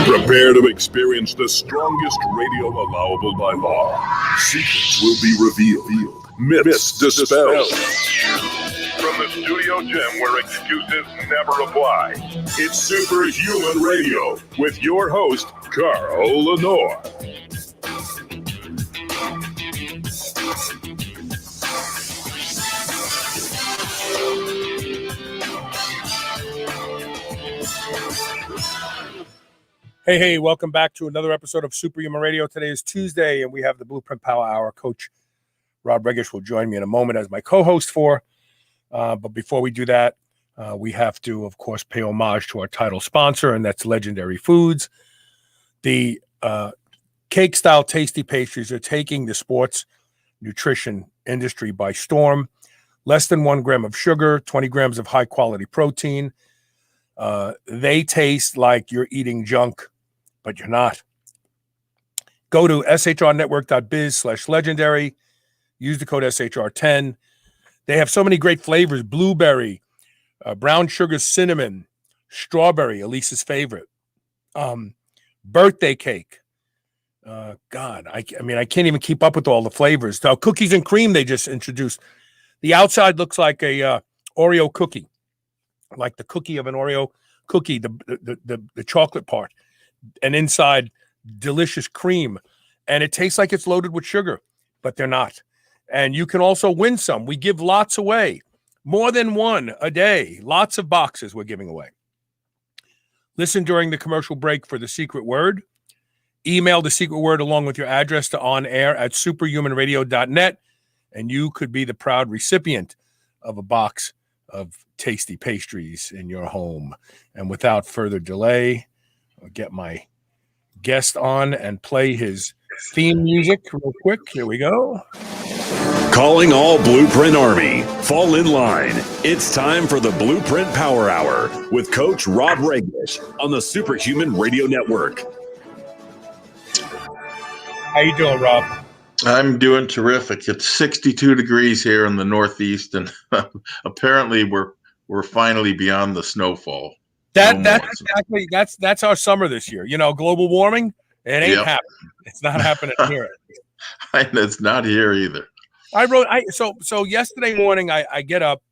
Prepare to experience the strongest radio allowable by law. Secrets will be revealed. Myths dispelled. From the studio gym where excuses never apply, it's Superhuman Radio with your host, Carl Lenore. Hey, welcome back to another episode of Superhuman Radio. Today is Tuesday, and we have the BluePrint Power Hour. Coach Rob Regish will join me in a moment as my co-host but before we do that, we have to, of course, pay homage to our title sponsor, and that's Legendary Foods. The cake-style tasty pastries are taking the sports nutrition industry by storm. Less than 1 gram of sugar, 20 grams of high-quality protein. They taste like you're eating junk, but you're not. Go to shrnetwork.biz/legendary. Use the code SHR10. They have so many great flavors: blueberry, brown sugar, cinnamon, strawberry, Elisa's favorite, birthday cake. I can't even keep up with all the flavors. The cookies and cream they just introduced. The outside looks like a Oreo cookie, like the cookie of an Oreo cookie, the chocolate part, and inside delicious cream, and it tastes like it's loaded with sugar, but they're not. And you can also win some. We give lots away, more than one a day. Lots of boxes we're giving away. Listen during the commercial break for the secret word. Email the secret word along with your address to onair@superhumanradio.net, and you could be the proud recipient of a box of tasty pastries in your home. And without further delay, I'll get my guest on and play his theme music real quick. Here we go. Calling all Blueprint Army. Fall in line. It's time for the Blueprint Power Hour with Coach Rob Regish on the Superhuman Radio Network. How you doing, Rob? I'm doing terrific. It's 62 degrees here in the Northeast, and apparently we're finally beyond the snowfall. That's our summer this year. You know, global warming, it ain't happening. It's not happening here. And it's not here either. So yesterday morning I get up,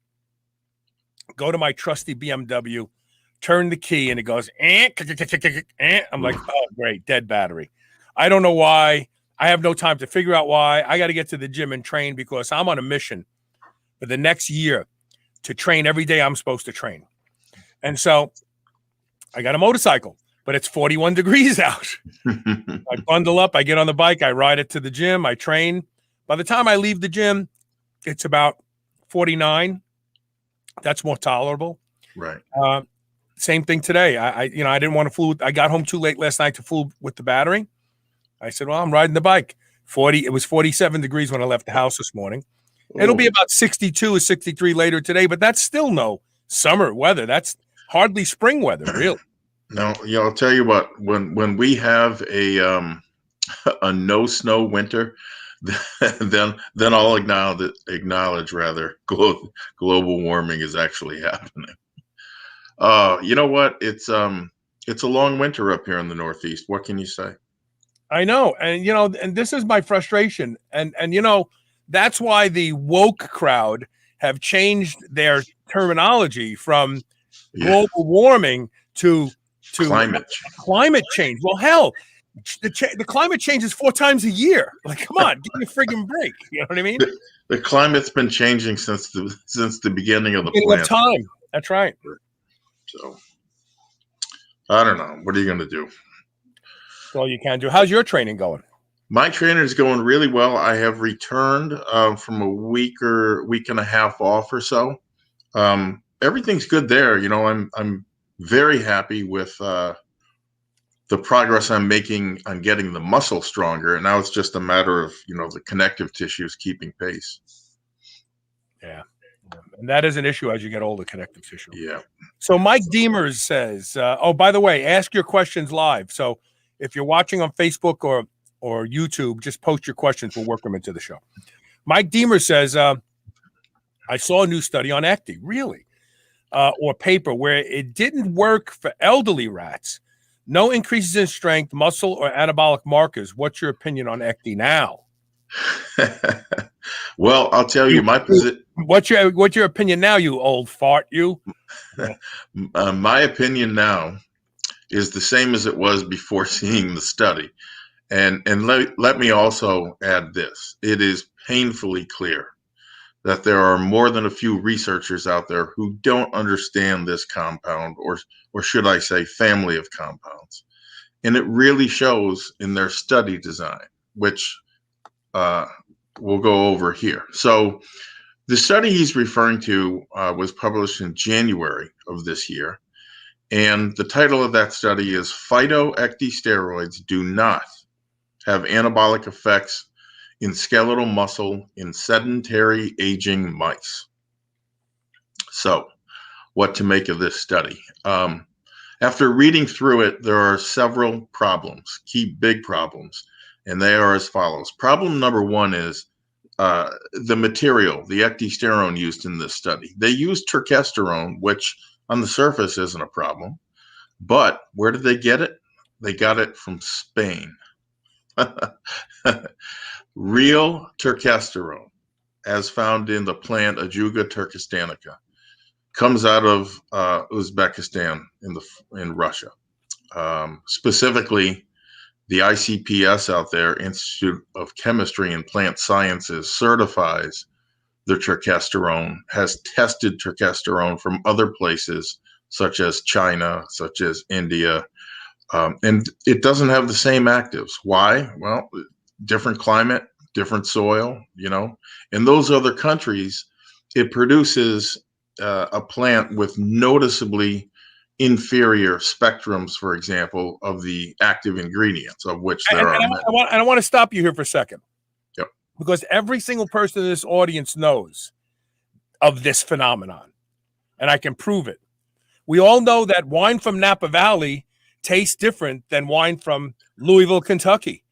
go to my trusty BMW, turn the key, and it goes, I'm like, oh great, dead battery. I don't know why. I have no time to figure out why. I got to get to the gym and train because I'm on a mission for the next year to train every day I'm supposed to train. And so I got a motorcycle, but it's 41 degrees out. I bundle up, I get on the bike, I ride it to the gym, I train. By the time I leave the gym, it's about 49. That's more tolerable. Right. Same thing today. I didn't want to fool. I got home too late last night to fool with the battery. I said, well, I'm riding the bike. It was 47 degrees when I left the house this morning. Ooh. It'll be about 62 or 63 later today, but that's still no summer weather. That's hardly spring weather, really. No, I'll tell you what, when we have a no snow winter, then I'll acknowledge global warming is actually happening. You know what? It's a long winter up here in the Northeast. What can you say? I know. And this is my frustration. And that's why the woke crowd have changed their terminology from global warming to climate change. Well, hell, the climate changes 4 times a year. Like, come on, give me a friggin' break. You know what I mean? The climate's been changing since the beginning of the planet. Time. That's right. So, I don't know. What are you going to do? That's all you can do. How's your training going? My trainer is going really well. I have returned from a week and a half off or so. Everything's good there. I'm very happy with the progress I'm making on getting the muscle stronger. And now it's just a matter of, the connective tissues keeping pace. Yeah. And that is an issue as you get older, connective tissue. Yeah. So Mike Deemers says, oh, by the way, ask your questions live. So if you're watching on Facebook or YouTube, just post your questions. We'll work them into the show. Mike Deemers says, I saw a new study on ecdy, really, or paper where it didn't work for elderly rats. No increases in strength, muscle, or anabolic markers. What's your opinion on ecdy now? Well, I'll tell you my position. What's your opinion now, you old fart, you? My opinion now is the same as it was before seeing the study. And let me also add this. It is painfully clear that there are more than a few researchers out there who don't understand this compound, or should I say family of compounds. And it really shows in their study design, which we'll go over here. So the study he's referring to was published in January of this year. And the title of that study is Phytoecdysteroids Do Not Have Anabolic Effects in Skeletal Muscle in Sedentary Aging Mice. So, what to make of this study? After reading through it, there are several problems, key big problems, and they are as follows. Problem number one is the material, the ecdysterone used in this study. They used turkesterone, which on the surface isn't a problem, but where did they get it? They got it from Spain. Real turkesterone, as found in the plant Ajuga turkestanica, comes out of Uzbekistan in Russia. Specifically, the ICPS out there, Institute of Chemistry and Plant Sciences, certifies the turkesterone, has tested turkesterone from other places, such as China, such as India, and it doesn't have the same actives. Why? Well, different climate, different soil, In those other countries, it produces a plant with noticeably inferior spectrums, for example, of the active ingredients, of which there are many. I want to stop you here for a second. Yep. Because every single person in this audience knows of this phenomenon, and I can prove it. We all know that wine from Napa Valley tastes different than wine from Louisville, Kentucky.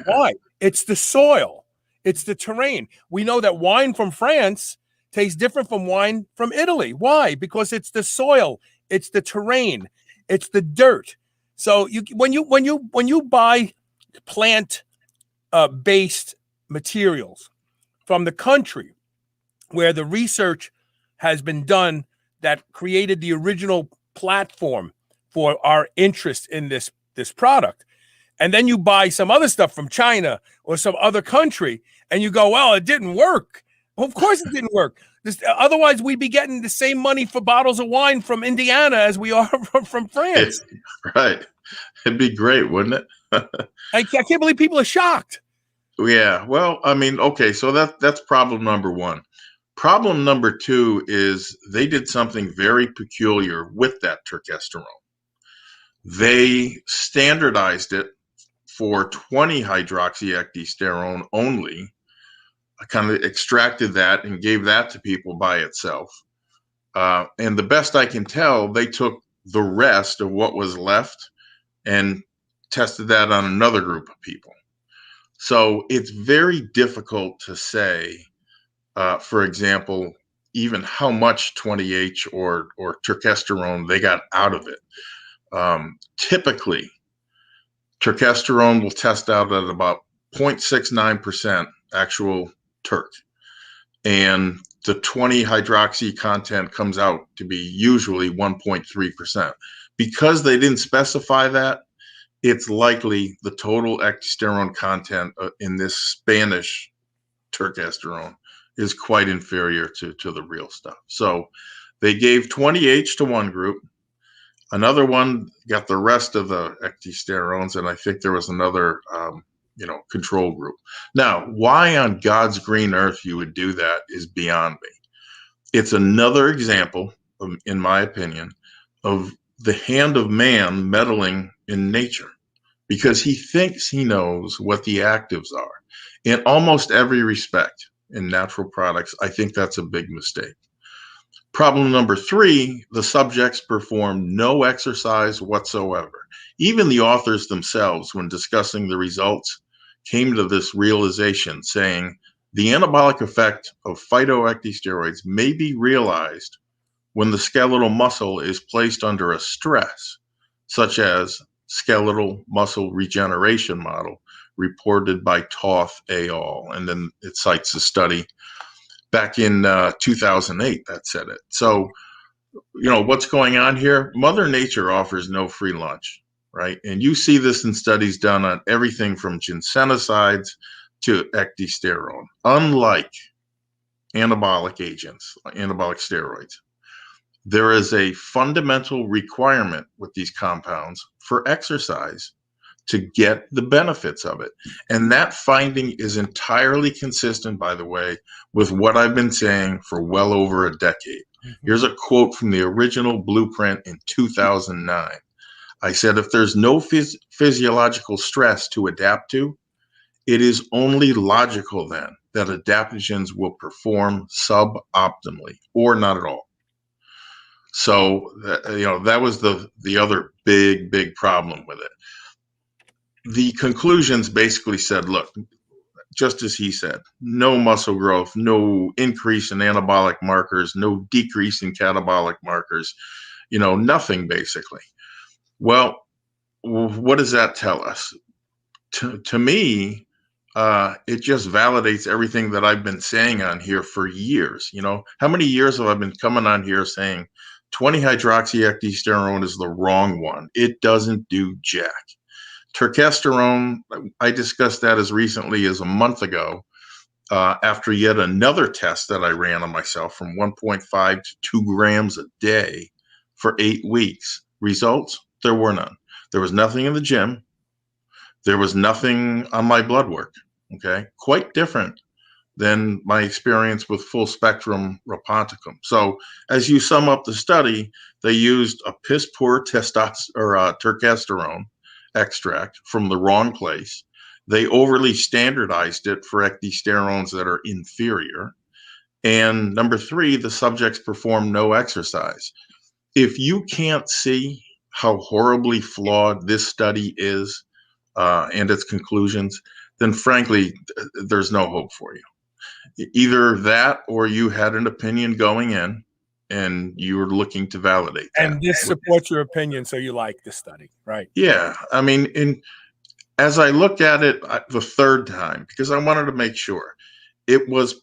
Why? It's the soil. It's the terrain. We know that wine from France tastes different from wine from Italy. Why? Because it's the soil, it's the terrain, it's the dirt. So when you buy plant based materials from the country where the research has been done that created the original platform for our interest in this product, and then you buy some other stuff from China or some other country, and you go, well, it didn't work. Well, of course it didn't work. Otherwise, we'd be getting the same money for bottles of wine from Indiana as we are from France. Right. It'd be great, wouldn't it? I can't believe people are shocked. Yeah. Well, I mean, okay, so that's problem number one. Problem number two is they did something very peculiar with that turkesterone. They standardized it for 20-hydroxyecdysterone only. I kind of extracted that and gave that to people by itself. And the best I can tell, they took the rest of what was left and tested that on another group of people. So it's very difficult to say, for example, even how much 20H or turkesterone they got out of it. Typically, turkesterone will test out at about 0.69% actual Turk, and the 20-hydroxy content comes out to be usually 1.3%. Because they didn't specify that, it's likely the total ecdysterone content in this Spanish turkesterone is quite inferior to the real stuff. So they gave 20H to one group. Another one got the rest of the ecdysterones, and I think there was another control group. Now, why on God's green earth you would do that is beyond me. It's another example, in my opinion, of the hand of man meddling in nature, because he thinks he knows what the actives are. In almost every respect in natural products, I think that's a big mistake. Problem number 3, the subjects performed no exercise whatsoever. Even the authors themselves, when discussing the results, came to this realization, saying the anabolic effect of phytoecdysteroids may be realized when the skeletal muscle is placed under a stress, such as skeletal muscle regeneration model reported by Toth et al. And then it cites a study back in 2008 that said it. So, what's going on here? Mother Nature offers no free lunch, right? And you see this in studies done on everything from ginsenosides to ecdysterone. Unlike anabolic agents, anabolic steroids, there is a fundamental requirement with these compounds for exercise to get the benefits of it. And that finding is entirely consistent, by the way, with what I've been saying for well over a decade. Here's a quote from the original BluePrint in 2009. I said, if there's no physiological stress to adapt to, it is only logical then that adaptogens will perform suboptimally or not at all. So, that was the other big problem with it. The conclusions basically said, look, just as he said, no muscle growth, no increase in anabolic markers, no decrease in catabolic markers, nothing basically. Well, what does that tell us? To me, it just validates everything that I've been saying on here for years. How many years have I been coming on here saying 20-hydroxyecdysterone is the wrong one? It doesn't do jack. Turkesterone, I discussed that as recently as a month ago after yet another test that I ran on myself from 1.5 to 2 grams a day for 8 weeks. Results? There were none. There was nothing in the gym. There was nothing on my blood work. Okay, quite different than my experience with full spectrum Raponticum. So as you sum up the study, they used a piss poor turkesterone extract from the wrong place. They overly standardized it for ecdysterones that are inferior. And number 3, the subjects performed no exercise. If you can't see how horribly flawed this study is and its conclusions, then frankly, there's no hope for you. Either that or you had an opinion going in and you were looking to validate that. And this supports your opinion, so you like the study, right? Yeah. I mean, as I looked at it the third time, because I wanted to make sure, it was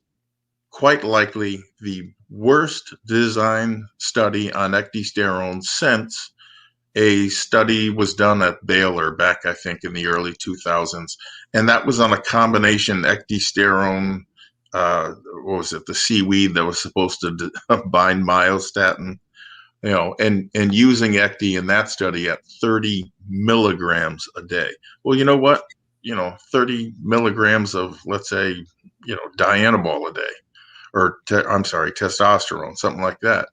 quite likely the worst design study on ecdysterone since a study was done at Baylor back, I think, in the early 2000s. And that was on a combination ecdysterone, what was it, the seaweed that was supposed to bind myostatin, and using ecdy in that study at 30 milligrams a day. Well, you know what? 30 milligrams of, let's say, dianabol a day, or testosterone, something like that.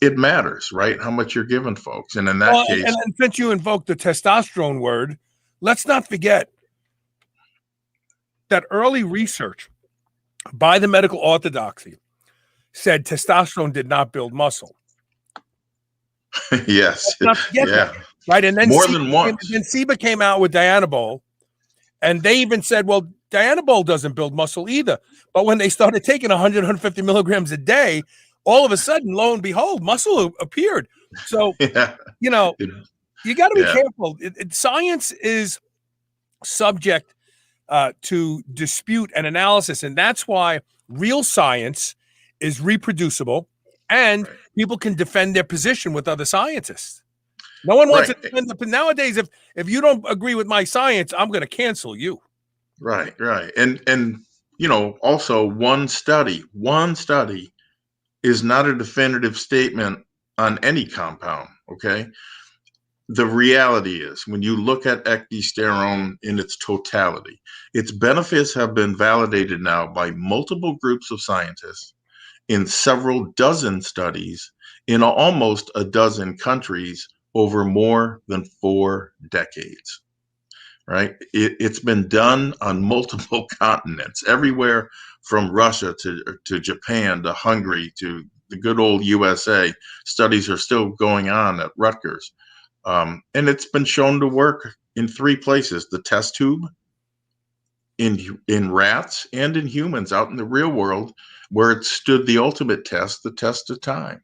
It matters, right? How much you're giving folks. And in that case. And since you invoked the testosterone word, let's not forget that early research by the medical orthodoxy said testosterone did not build muscle. Yes. Yeah. That, right. And then more than once. Then SIBA came out with dianabol, and they even said, well, dianabol doesn't build muscle either. But when they started taking 100, 150 milligrams a day, all of a sudden, lo and behold, muscle appeared. So, you got to be careful. Science is subject to dispute and analysis. And that's why real science is reproducible and people can defend their position with other scientists. No one wants to defend it. Nowadays, if you don't agree with my science, I'm going to cancel you. Right. And also one study is not a definitive statement on any compound, okay? the reality is, when you look at ecdysterone in its totality, its benefits have been validated now by multiple groups of scientists in several dozen studies in almost a dozen countries over more than 4 decades. Right? It's been done on multiple continents, everywhere from Russia to Japan to Hungary to the good old USA. Studies are still going on at Rutgers. And it's been shown to work in 3 places: the test tube, in rats, and in humans out in the real world, where it stood the ultimate test, the test of time.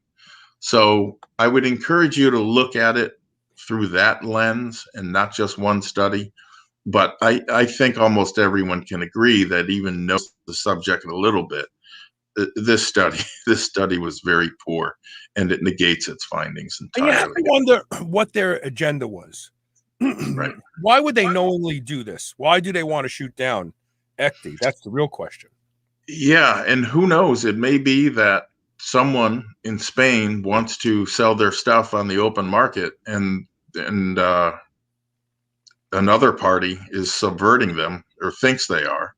So I would encourage you to look at it through that lens and not just one study. But I think almost everyone can agree that even knows the subject a little bit, this study was very poor, and it negates its findings And you have entirely. to wonder what their agenda was. Right. Why would they knowingly do this? Why do they want to shoot down ecdy? That's the real question. Yeah, and who knows? It may be that someone in Spain wants to sell their stuff on the open market, and another party is subverting them, or thinks they are,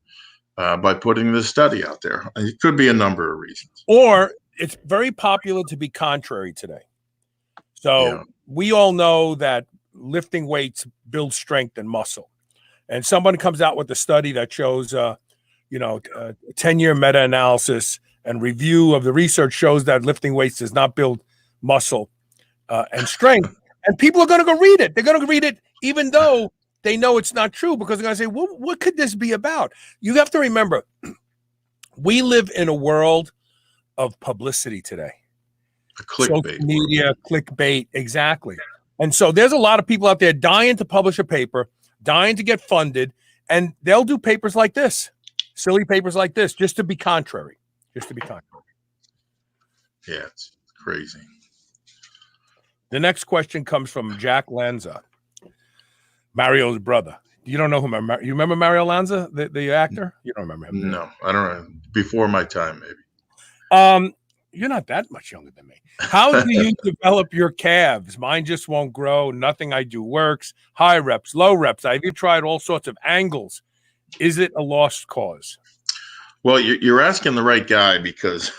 by putting this study out there. It could be a number of reasons. Or it's very popular to be contrary today. So we all know that lifting weights builds strength and muscle. And someone comes out with a study that shows, a 10-year meta-analysis and review of the research shows that lifting weights does not build muscle and strength. And people are going to go read it. They're going to read it even though they know it's not true, because they're going to say, well, what could this be about? You have to remember, we live in a world of publicity today. Social media, clickbait, exactly. And so there's a lot of people out there dying to publish a paper, dying to get funded, and they'll do papers like this, silly papers like this, just to be contrary. Yeah, it's crazy. The next question comes from Jack Lanza, Mario's brother. You don't know who you remember Mario Lanza, the actor? You don't remember him? No, I don't know. Before my time, maybe. You're not that much younger than me. How do you develop your calves? Mine just won't grow. Nothing I do works. High reps, low reps. I've tried all sorts of angles. Is it a lost cause? Well, you're asking the right guy, because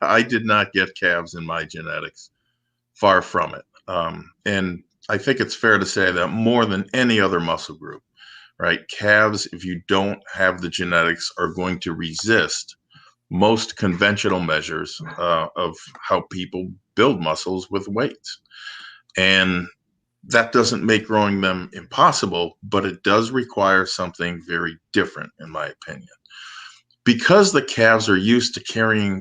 I did not get calves in my genetics. Far from it. And I think it's fair to say that more than any other muscle group, right, calves, if you don't have the genetics, are going to resist most conventional measures of how people build muscles with weights. And that doesn't make growing them impossible, but it does require something very different, in my opinion. Because the calves are used to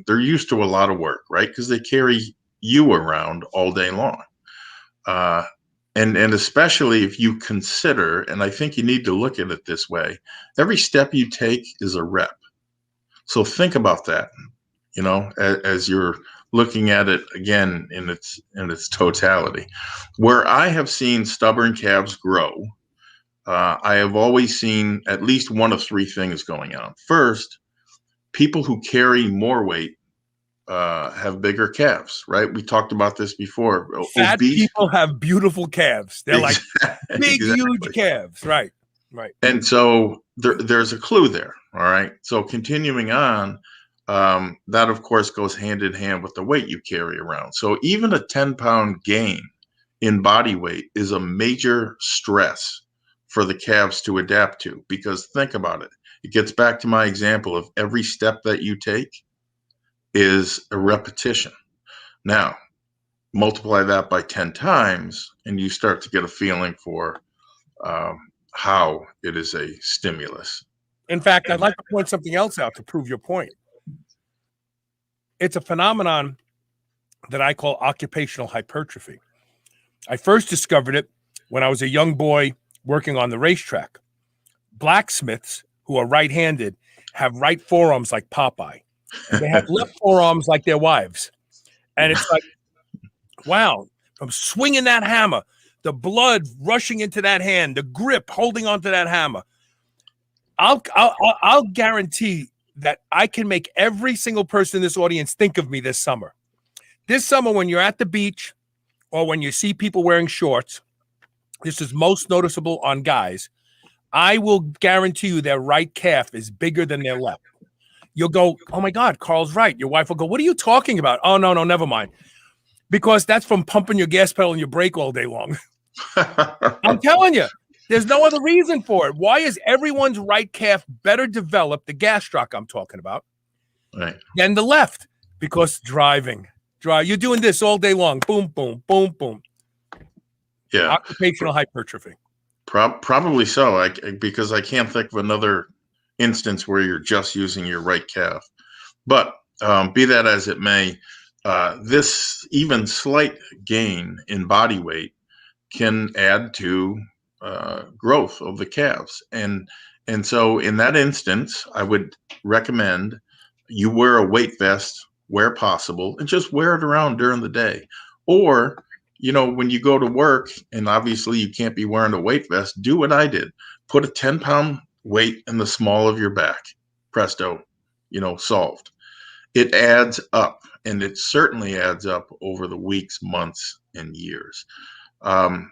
they're used to a lot of work, right? Because they carry you around all day long. And especially if you consider, and I think you need to look at it this way, every step you take is a rep. So think about that, as you're looking at it again in its totality. Where I have seen stubborn calves grow, I have always seen at least one of 3 things going on. First, people who carry more weight have bigger calves, right? We talked about this before. Fat people have beautiful calves. They're like big, huge calves, right? And so there's a clue there. All right. So continuing on, that of course goes hand in hand with the weight you carry around. So even a 10-pound gain in body weight is a major stress for the calves to adapt to, because think about it. It gets back to my example of every step that you take is a repetition. Now, multiply that by 10 times, and you start to get a feeling for how it is a stimulus. In fact, I'd like to point something else out to prove your point. It's a phenomenon that I call occupational hypertrophy. I first discovered it when I was a young boy working on the racetrack. Blacksmiths who are right-handed have right forearms like Popeye. And they have left forearms like their wives. And it's like, wow, from swinging that hammer, the blood rushing into that hand, the grip holding onto that hammer. I'll guarantee that I can make every single person in this audience think of me this summer. This summer, when you're at the beach or when you see people wearing shorts, this is most noticeable on guys. I will guarantee you their right calf is bigger than their left. You'll go, oh my God, Carl's right. Your wife will go, what are you talking about? Oh, no, never mind. Because that's from pumping your gas pedal and your brake all day long. I'm telling you, there's no other reason for it. Why is everyone's right calf better developed, the gastroc I'm talking about, right, than the left? Because driving. You're doing this all day long. Boom, boom, boom, boom. Yeah. Occupational hypertrophy. Probably so. Because I can't think of another instance where you're just using your right calf. But be that as it may, this even slight gain in body weight can add to growth of the calves. And so in that instance, I would recommend you wear a weight vest where possible and just wear it around during the day. Or, when you go to work and obviously you can't be wearing a weight vest, do what I did. Put a 10-pound weight in the small of your back. Presto, solved. It adds up, and it certainly adds up over the weeks, months, and years. I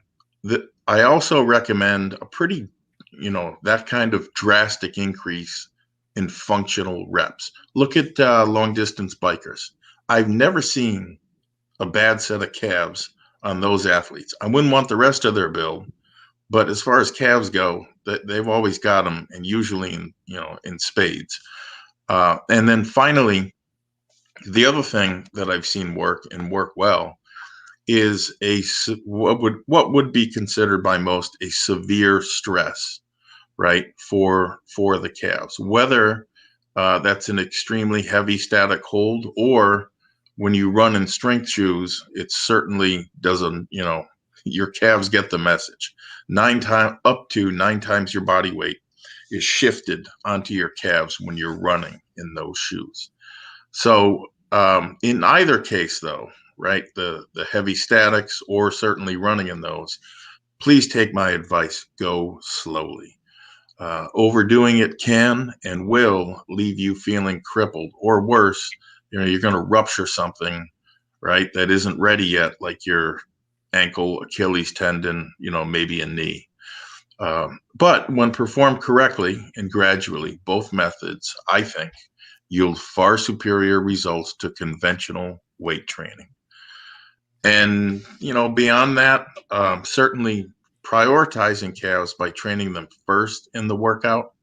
also recommend a pretty, that kind of drastic increase in functional reps. Look at long distance bikers. I've never seen a bad set of calves on those athletes. I wouldn't want the rest of their build, but as far as calves go, they've always got them, and usually in spades. And then finally, the other thing that I've seen work well is what would be considered by most a severe stress, right, for the calves, whether that's an extremely heavy static hold, or when you run in strength shoes, it certainly doesn't, your calves get the message. Up to 9 times your body weight is shifted onto your calves when you're running in those shoes. So in either case, though, right, the heavy statics or certainly running in those, please take my advice, go slowly. Overdoing it can and will leave you feeling crippled, or worse, you're going to rupture something, right, that isn't ready yet, like your ankle, Achilles tendon, maybe a knee. But when performed correctly and gradually, both methods, I think, yield far superior results to conventional weight training. And, beyond that, certainly prioritizing calves by training them first in the workout,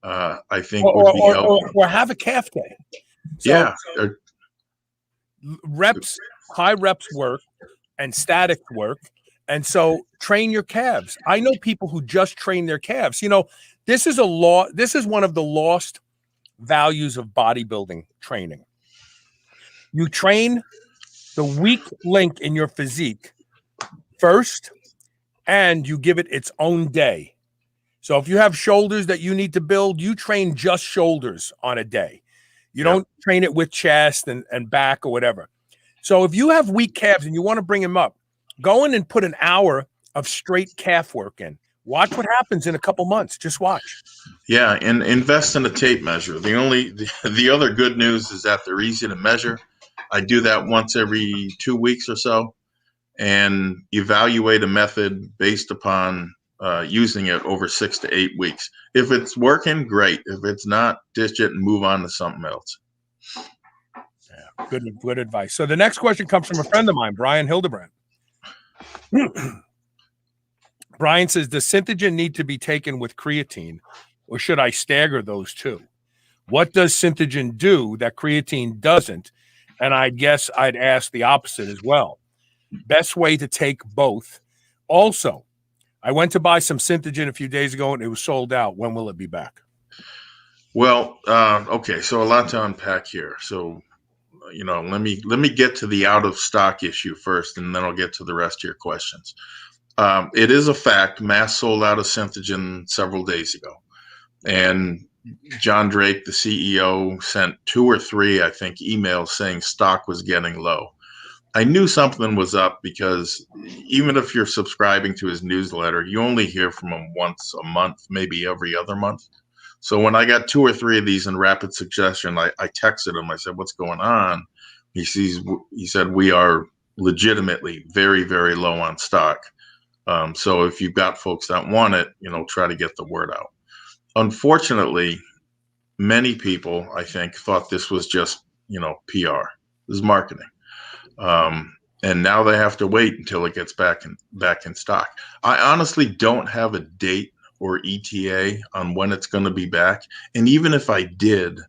I think would be helpful. Or have a calf day. So high reps work and static work. And so train your calves. I know people who just train their calves. This is one of the lost values of bodybuilding training. You train the weak link in your physique first, and you give it its own day. So if you have shoulders that you need to build, you train just shoulders on a day. You don't train it with chest and back or whatever. So if you have weak calves and you want to bring them up, go in and put an hour of straight calf work in. Watch what happens in a couple months. Just watch. Yeah, and invest in a tape measure. The other good news is that they're easy to measure. I do that once every 2 weeks or so, and evaluate a method based upon using it over 6 to 8 weeks. If it's working, great. If it's not, ditch it and move on to something else. Yeah, good advice. So the next question comes from a friend of mine, Brian Hildebrand. Brian says, does Synthogen need to be taken with creatine, or should I stagger those two? What does Synthogen do that creatine doesn't? And I guess I'd ask the opposite as well. Best way to take both. Also, I went to buy some Synthogen a few days ago and it was sold out. When will it be back? Well, okay, so a lot to unpack here. So, let me get to the out of stock issue first, and then I'll get to the rest of your questions. It is a fact, Mass sold out of Synthogen several days ago, and John Drake, the CEO, sent 2 or 3, I think, emails saying stock was getting low. I knew something was up because even if you're subscribing to his newsletter, you only hear from him once a month, maybe every other month. So when I got 2 or 3 of these in rapid succession, I texted him. I said, what's going on? He said, we are legitimately very, very low on stock. So if you've got folks that want it, try to get the word out. Unfortunately, many people, I think, thought this was just, PR. This is marketing. And now they have to wait until it gets back in stock. I honestly don't have a date or ETA on when it's going to be back. And even if I did,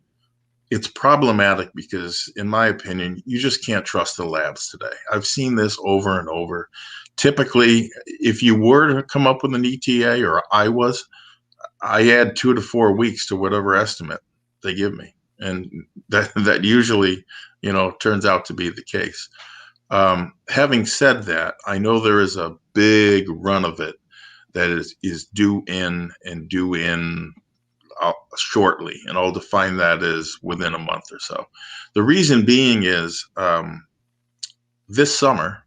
it's problematic because, in my opinion, you just can't trust the labs today. I've seen this over and over. Typically, if you were to come up with an ETA, or I add 2 to 4 weeks to whatever estimate they give me. And that usually, turns out to be the case. Having said that, I know there is a big run of it that is due in shortly, and I'll define that as within a month or so. The reason being is this summer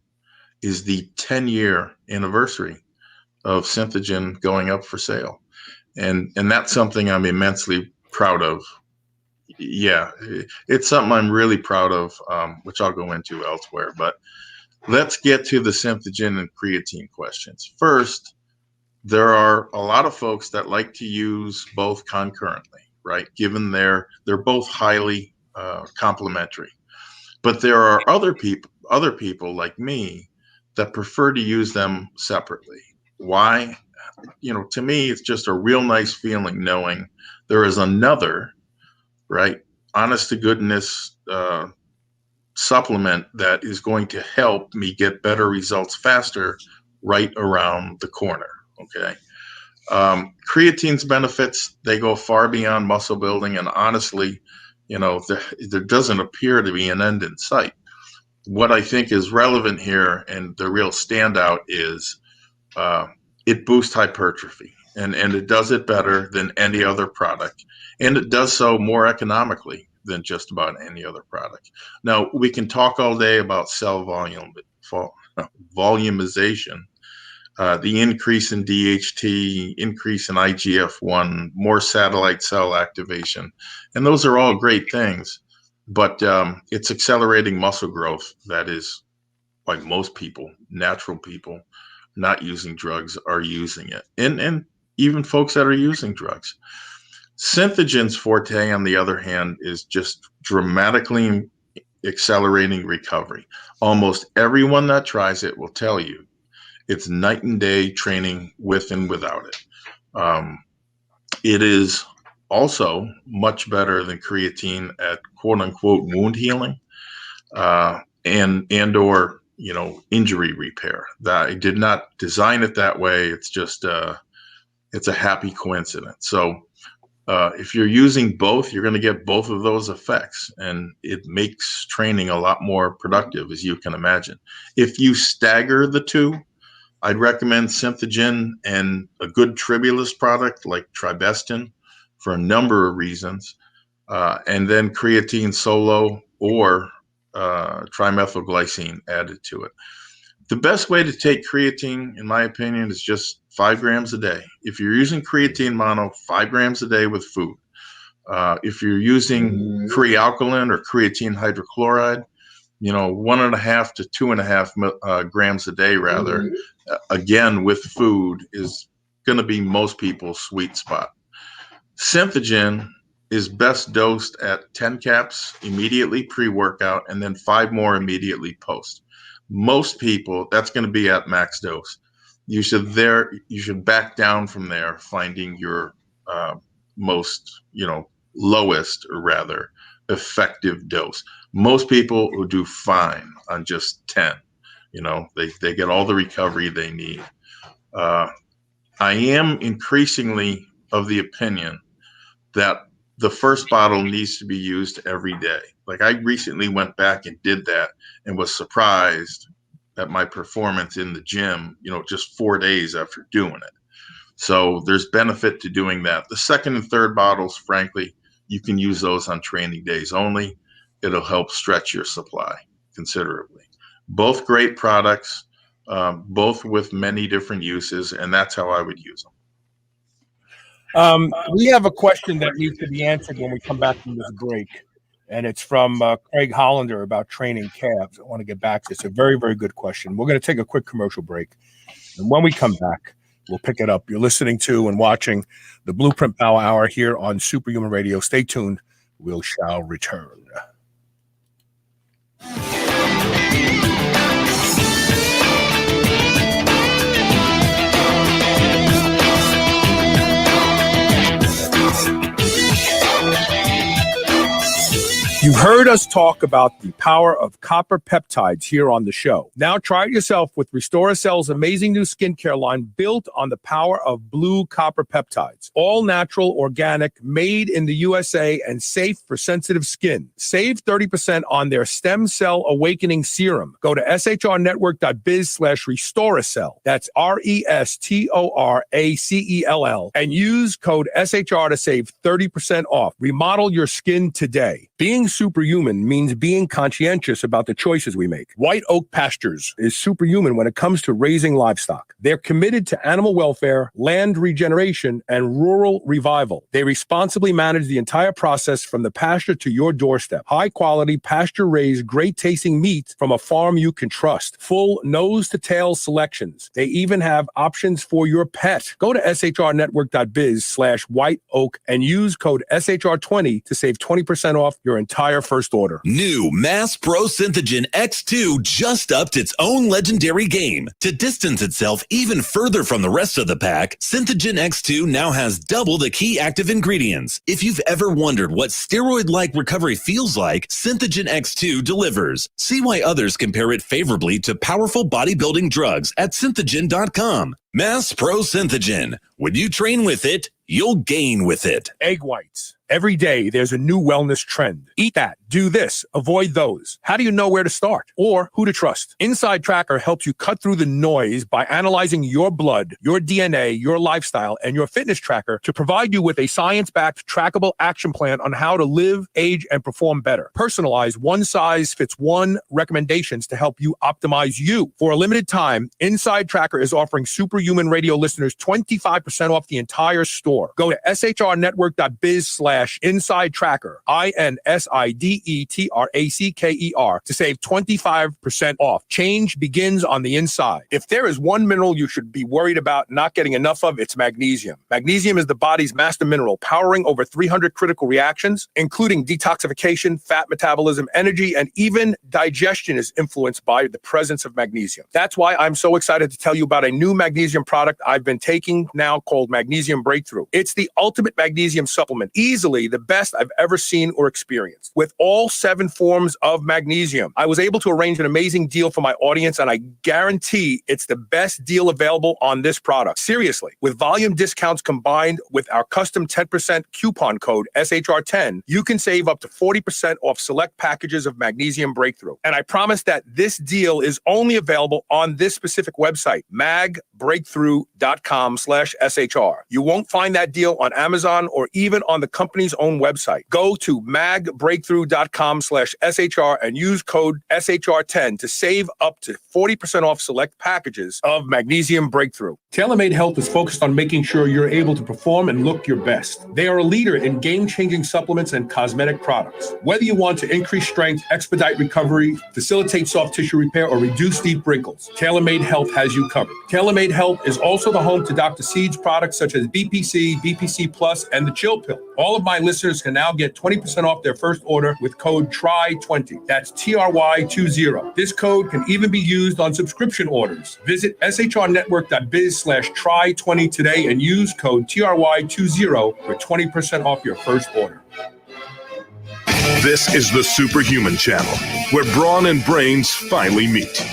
is the 10-year anniversary of Synthogen going up for sale, and that's something I'm immensely proud of. Yeah, it's something I'm really proud of, which I'll go into elsewhere. But let's get to the Synthogen and creatine questions. First, there are a lot of folks that like to use both concurrently, right? Given they're both highly complementary. But there are other people like me that prefer to use them separately. Why? To me, it's just a real nice feeling knowing there is another, right, honest to goodness supplement that is going to help me get better results faster right around the corner. Okay. Creatine's benefits, they go far beyond muscle building. And honestly, there doesn't appear to be an end in sight. What I think is relevant here and the real standout is it boosts hypertrophy, and it does it better than any other product. And it does so more economically than just about any other product. Now, we can talk all day about cell volumization, the increase in DHT, increase in IGF-1, more satellite cell activation. And those are all great things, but it's accelerating muscle growth. That is why most people, natural people, not using drugs are using it. And even folks that are using drugs. Synthogen's forte, on the other hand, is just dramatically accelerating recovery. Almost everyone that tries it will tell you it's night and day training with and without it. It is also much better than creatine at quote unquote wound healing and or injury repair. That I did not design it that way. It's just it's a happy coincidence. So if you're using both, you're going to get both of those effects, and it makes training a lot more productive, as you can imagine. If you stagger the two, I'd recommend Synthogen and a good tribulus product like Tribestin for a number of reasons, and then creatine solo or trimethylglycine added to it. The best way to take creatine, in my opinion, is just 5 grams a day. If you're using creatine mono, 5 grams a day with food. If you're using crealkaline or creatine hydrochloride, 1.5 to 2.5 grams a day, rather, again, with food is going to be most people's sweet spot. Synthogen is best dosed at 10 caps immediately pre-workout and then 5 more immediately post. Most people, that's going to be at max dose. You should back down from there, finding your most, lowest, or rather effective dose. Most people will do fine on just 10. They get all the recovery they need. I am increasingly of the opinion that the first bottle needs to be used every day. Like, I recently went back and did that and was surprised at my performance in the gym, just 4 days after doing it. So there's benefit to doing that. The second and third bottles, frankly, you can use those on training days only. It'll help stretch your supply considerably. Both great products, both with many different uses, and that's how I would use them. We have a question that needs to be answered when we come back from this break. And it's from Craig Hollander about training calves. I want to get back to it. It's a very, very good question. We're going to take a quick commercial break. And when we come back, we'll pick it up. You're listening to and watching the Blueprint Power Hour here on Superhuman Radio. Stay tuned. We shall return. You've heard us talk about the power of copper peptides here on the show. Now try it yourself with RestoraCell's amazing new skincare line built on the power of blue copper peptides. All natural, organic, made in the USA, and safe for sensitive skin. Save 30% on their Stem Cell Awakening Serum. Go to shrnetwork.biz/RestoraCell. That's RestoraCell. And use code SHR to save 30% off. Remodel your skin today. Being superhuman means being conscientious about the choices we make. White Oak Pastures is superhuman when it comes to raising livestock. They're committed to animal welfare, land regeneration, and rural revival. They responsibly manage the entire process from the pasture to your doorstep. High quality, pasture raised, great tasting meat from a farm you can trust. Full nose to tail selections. They even have options for your pet. Go to shrnetwork.biz/white oak and use code SHR20 to save 20% off your entire first order. New Mass Pro Synthogen X2 just upped its own legendary game. To distance itself even further from the rest of the pack, Synthogen X2 now has double the key active ingredients. If you've ever wondered what steroid-like recovery feels like, Synthogen X2 delivers. See why others compare it favorably to powerful bodybuilding drugs at synthogen.com. Mass Pro Synthogen. When you train with it, you'll gain with it. Egg whites. Every day, there's a new wellness trend. Eat that, do this, avoid those. How do you know where to start or who to trust? Inside Tracker helps you cut through the noise by analyzing your blood, your DNA, your lifestyle, and your fitness tracker to provide you with a science-backed, trackable action plan on how to live, age, and perform better. Personalized, one-size-fits-one recommendations to help you optimize you. For a limited time, Inside Tracker is offering Superhuman Radio listeners 25% off the entire store. Go to shrnetwork.biz/inside tracker, INSIDETRACKER, to save 25% off. Change begins on the inside. If there is one mineral you should be worried about not getting enough of, it's magnesium. Magnesium is the body's master mineral, powering over 300 critical reactions, including detoxification, fat metabolism, energy, and even digestion is influenced by the presence of magnesium. That's why I'm so excited to tell you about a new magnesium product I've been taking now called Magnesium Breakthrough. It's the ultimate magnesium supplement, easily the best I've ever seen or experienced. With all 7 forms of magnesium, I was able to arrange an amazing deal for my audience, and I guarantee it's the best deal available on this product. Seriously, with volume discounts combined with our custom 10% coupon code SHR10, you can save up to 40% off select packages of Magnesium Breakthrough. And I promise that this deal is only available on this specific website, magbreakthrough.com/SHR. You won't find that deal on Amazon or even on the company's own website. Go to magbreakthrough.com/SHR and use code SHR10 to save up to 40% off select packages of Magnesium Breakthrough. TaylorMade Health is focused on making sure you're able to perform and look your best. They are a leader in game-changing supplements and cosmetic products. Whether you want to increase strength, expedite recovery, facilitate soft tissue repair, or reduce deep wrinkles, TaylorMade Health has you covered. TaylorMade Health is also the home to Dr. Seed's products such as BPC, BPC Plus, and the Chill Pill. All of my listeners can now get 20% off their first order with code TRY20. That's TRY20. This code can even be used on subscription orders. Visit shrnetwork.biz/TRY20 today and use code TRY20 for 20% off your first order. This is the Superhuman Channel, where brawn and brains finally meet.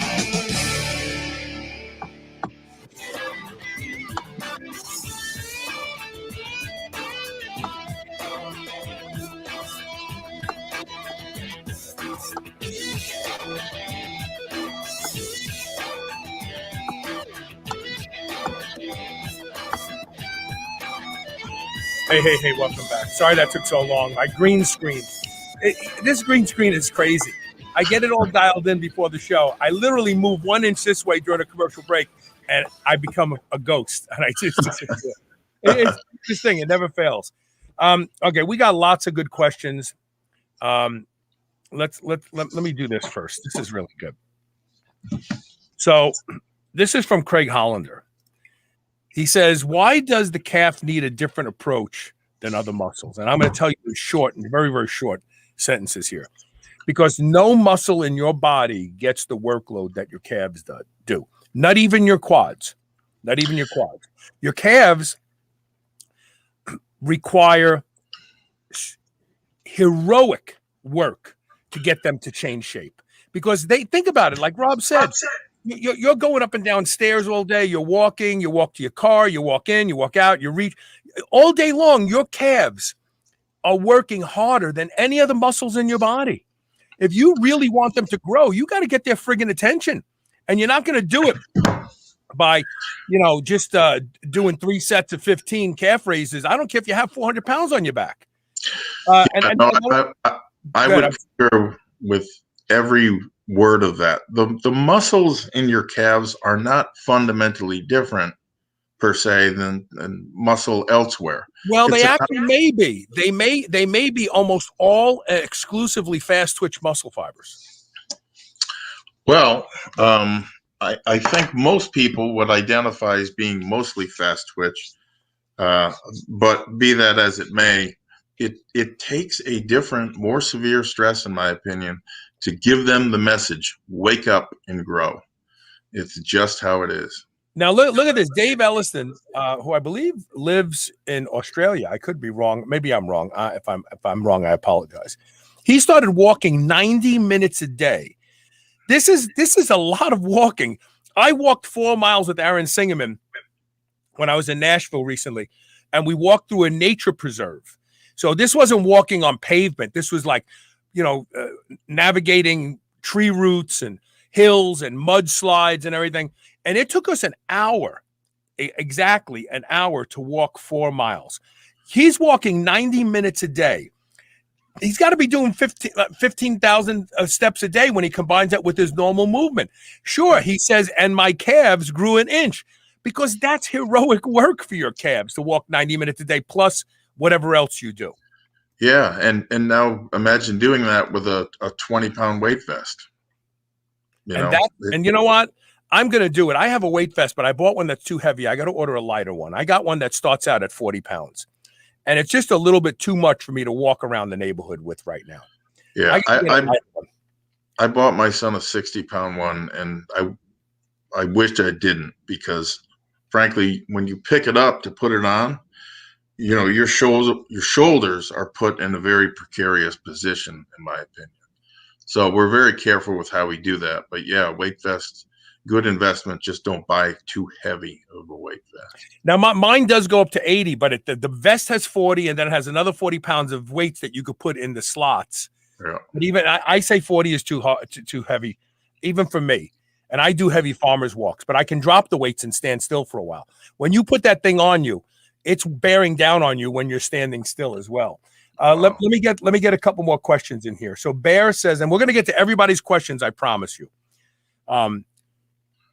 Hey, welcome back. Sorry that took so long. My green screen. This green screen is crazy. I get it all dialed in before the show. I literally move 1 inch this way during a commercial break, and I become a ghost. And it's this thing. It never fails. Okay, we got lots of good questions. Let me do this first. This is really good. So this is from Craig Hollander. He says, why does the calf need a different approach than other muscles? And I'm going to tell you in short and very, very short sentences here. Because no muscle in your body gets the workload that your calves do. Not even your quads. Not even your quads. Your calves require heroic work to get them to change shape. Because they think about it, like Rob said, you're going up and down stairs all day. You're walking. You walk to your car. You walk in. You walk out. You reach. All day long, your calves are working harder than any other muscles in your body. If you really want them to grow, you got to get their friggin' attention. And you're not going to do it by, just doing 3 sets of 15 calf raises. I don't care if you have 400 pounds on your back. I would concur with every word of that. The muscles in your calves are not fundamentally different per se than muscle elsewhere. Well, they actually may be. They may be almost all exclusively fast twitch muscle fibers. Well, I think most people would identify as being mostly fast twitch, but be that as it may, it takes a different, more severe stress, in my opinion, to give them the message, wake up and grow. It's just how it is. Now, look at this. Dave Elliston, who I believe lives in Australia. I could be wrong. Maybe I'm wrong. If I'm wrong, I apologize. He started walking 90 minutes a day. This is a lot of walking. I walked 4 miles with Aaron Singerman when I was in Nashville recently, and we walked through a nature preserve. So this wasn't walking on pavement. This was like, navigating tree roots and hills and mudslides and everything. And it took us exactly an hour to walk 4 miles. He's walking 90 minutes a day. He's got to be doing 15,000 steps a day when he combines that with his normal movement. Sure, he says, and my calves grew an inch, because that's heroic work for your calves to walk 90 minutes a day plus whatever else you do. Yeah, and now imagine doing that with a 20-pound weight vest. And you know what? I'm going to do it. I have a weight vest, but I bought one that's too heavy. I got to order a lighter one. I got one that starts out at 40 pounds. And it's just a little bit too much for me to walk around the neighborhood with right now. Yeah, I bought my son a 60-pound one, and I wished I didn't, because, frankly, when you pick it up to put it on, your shoulders are put in a very precarious position, in my opinion. So we're very careful with how we do that. But yeah, weight vests, good investment. Just don't buy too heavy of a weight vest. Now, mine does go up to 80, but the vest has 40, and then it has another 40 pounds of weights that you could put in the slots. Yeah. But even I say 40 is too heavy, even for me. And I do heavy farmers walks, but I can drop the weights and stand still for a while. When you put that thing on you, it's bearing down on you when you're standing still as well. Let me get a couple more questions in here. So Bear says, and we're going to get to everybody's questions, I promise you.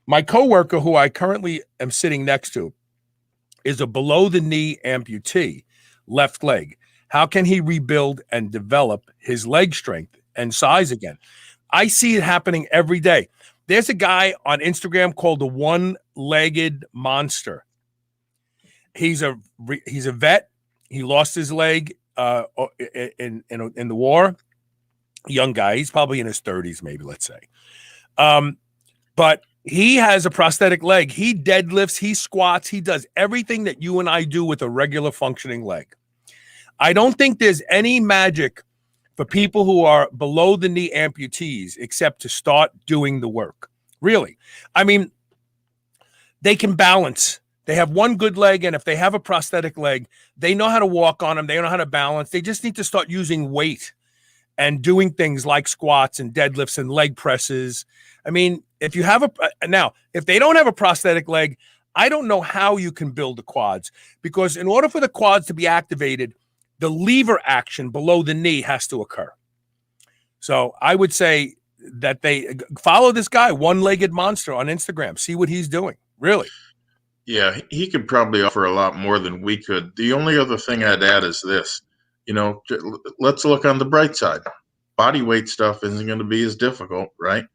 My coworker, who I currently am sitting next to, is a below the knee amputee, left leg. How can he rebuild and develop his leg strength and size again? I see it happening every day. There's a guy on Instagram called the One-Legged Monster. He's a vet. He lost his leg in the war. Young guy. He's probably in his 30s, maybe, let's say. But he has a prosthetic leg. He deadlifts, he squats, he does everything that you and I do with a regular functioning leg. I don't think there's any magic for people who are below the knee amputees except to start doing the work. Really. I mean, they can balance. They have one good leg, and if they have a prosthetic leg, they know how to walk on them. They know how to balance. They just need to start using weight and doing things like squats and deadlifts and leg presses. I mean, if you have if they don't have a prosthetic leg, I don't know how you can build the quads, because in order for the quads to be activated, the lever action below the knee has to occur. So I would say that they follow this guy, One-Legged Monster, on Instagram. See what he's doing. Really. Yeah, he could probably offer a lot more than we could. The only other thing I'd add is this. Let's look on the bright side. body weight stuff isn't going to be as difficult, right?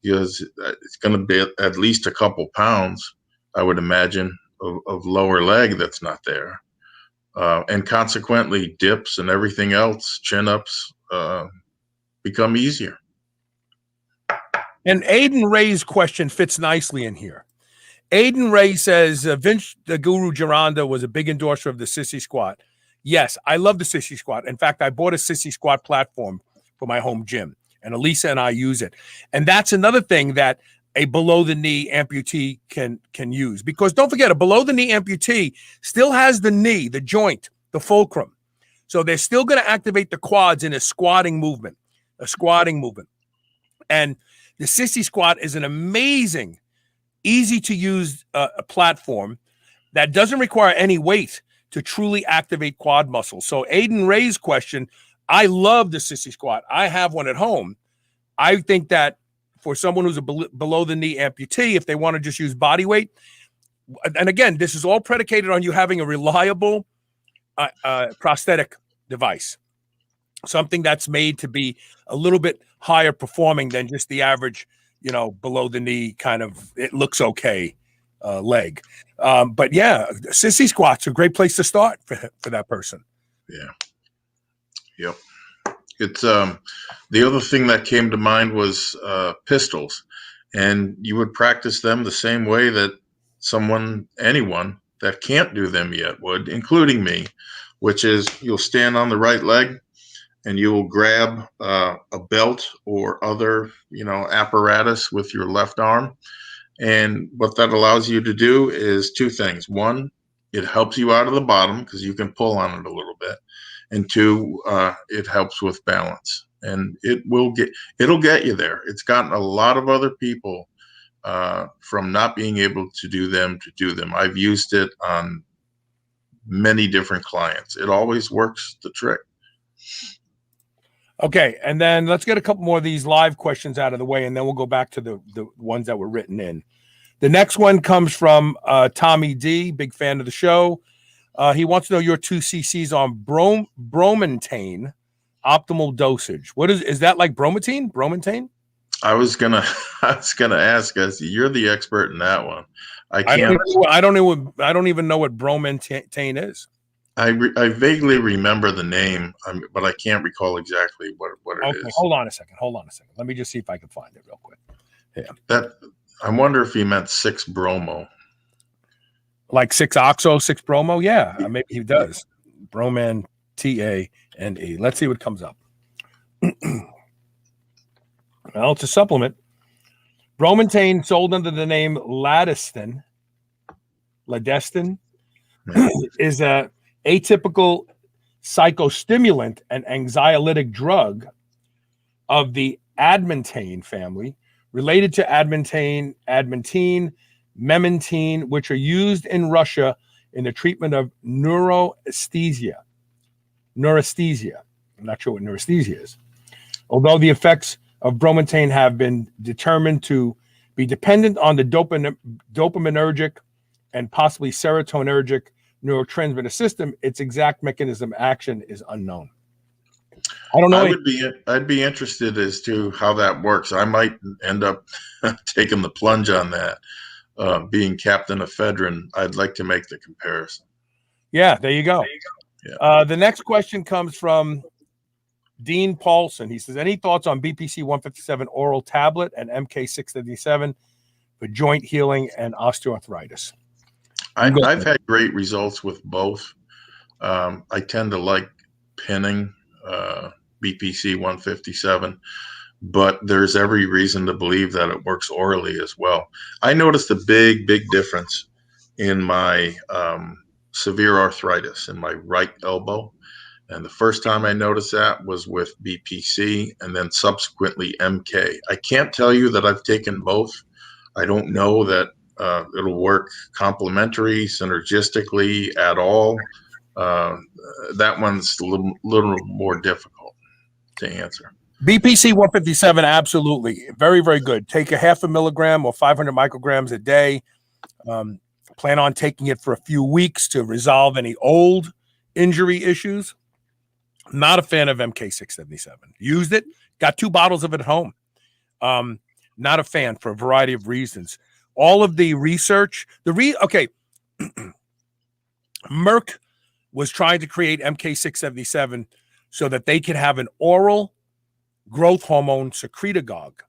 Because it's going to be at least a couple pounds, I would imagine, of lower leg that's not there. And consequently, dips and everything else, chin-ups, become easier. And Aiden Ray's question fits nicely in here. Aiden Ray says, Vince the Guru Gironda was a big endorser of the Sissy Squat. Yes, I love the Sissy Squat. In fact, I bought a Sissy Squat platform for my home gym, and Elisa and I use it. And that's another thing that a below-the-knee amputee can use. Because don't forget, a below-the-knee amputee still has the knee, the joint, the fulcrum. So they're still going to activate the quads in a squatting movement. And the Sissy Squat is an amazing, easy-to-use platform that doesn't require any weight to truly activate quad muscles. So Aiden Ray's question, I love the Sissy Squat. I have one at home. I think that for someone who's a below-the-knee amputee, if they want to just use body weight, and again, this is all predicated on you having a reliable prosthetic device, something that's made to be a little bit higher performing than just the average, below the knee kind of, it looks okay leg. But yeah, Sissy Squat's a great place to start for that person. Yeah. Yep. It's the other thing that came to mind was pistols, and you would practice them the same way that anyone that can't do them yet would, including me, which is you'll stand on the right leg and you will grab a belt or other, apparatus with your left arm. And what that allows you to do is two things. One, it helps you out of the bottom because you can pull on it a little bit. And two, it helps with balance. And it'll get you there. It's gotten a lot of other people from not being able to do them to do them. I've used it on many different clients. It always works the trick. Okay, and then let's get a couple more of these live questions out of the way, and then we'll go back to the ones that were written in. The next one comes from Tommy D, big fan of the show. He wants to know your 2 cc's on bromontane optimal dosage. What is that, like bromontane? Bromontane? I was gonna ask us. You're the expert in that one. I don't even know what bromontane is. I vaguely remember the name, but I can't recall exactly what it is. Hold on a second. Let me just see if I can find it real quick. Yeah. I wonder if he meant 6-bromo. Like 6-oxo, 6-bromo? Yeah, maybe he does. Broman, TANE. Let's see what comes up. Well, it's a supplement. Bromontane sold under the name Ladestin, is a atypical psychostimulant and anxiolytic drug of the admentane family, related to admentine, memantine, which are used in Russia in the treatment of neurasthenia. I'm not sure what neurasthenia is. Although the effects of bromontane have been determined to be dependent on the dopaminergic and possibly serotonergic neurotransmitter system, its exact mechanism of action is unknown. I don't know. I'd be interested as to how that works. I might end up taking the plunge on that. Being captain of Fedrin, I'd like to make the comparison. Yeah, there you go. Yeah. The next question comes from Dean Paulson. He says, any thoughts on BPC 157 oral tablet and MK 677 for joint healing and osteoarthritis? I've had great results with both. I tend to like pinning BPC 157, but there's every reason to believe that it works orally as well. I noticed a big difference in my severe arthritis in my right elbow. And the first time I noticed that was with BPC and then subsequently MK. I can't tell you that I've taken both. I don't know that it'll work complementary, synergistically at all. That one's a little more difficult to answer. BPC 157, absolutely. Very, very good. Take a 0.5 milligram or 500 micrograms a day. Plan on taking it for a few weeks to resolve any old injury issues. Not a fan of MK677. Used it, got 2 bottles of it at home. Not a fan for a variety of reasons. All of the research, Merck was trying to create MK677 so that they could have an oral growth hormone secretagogue.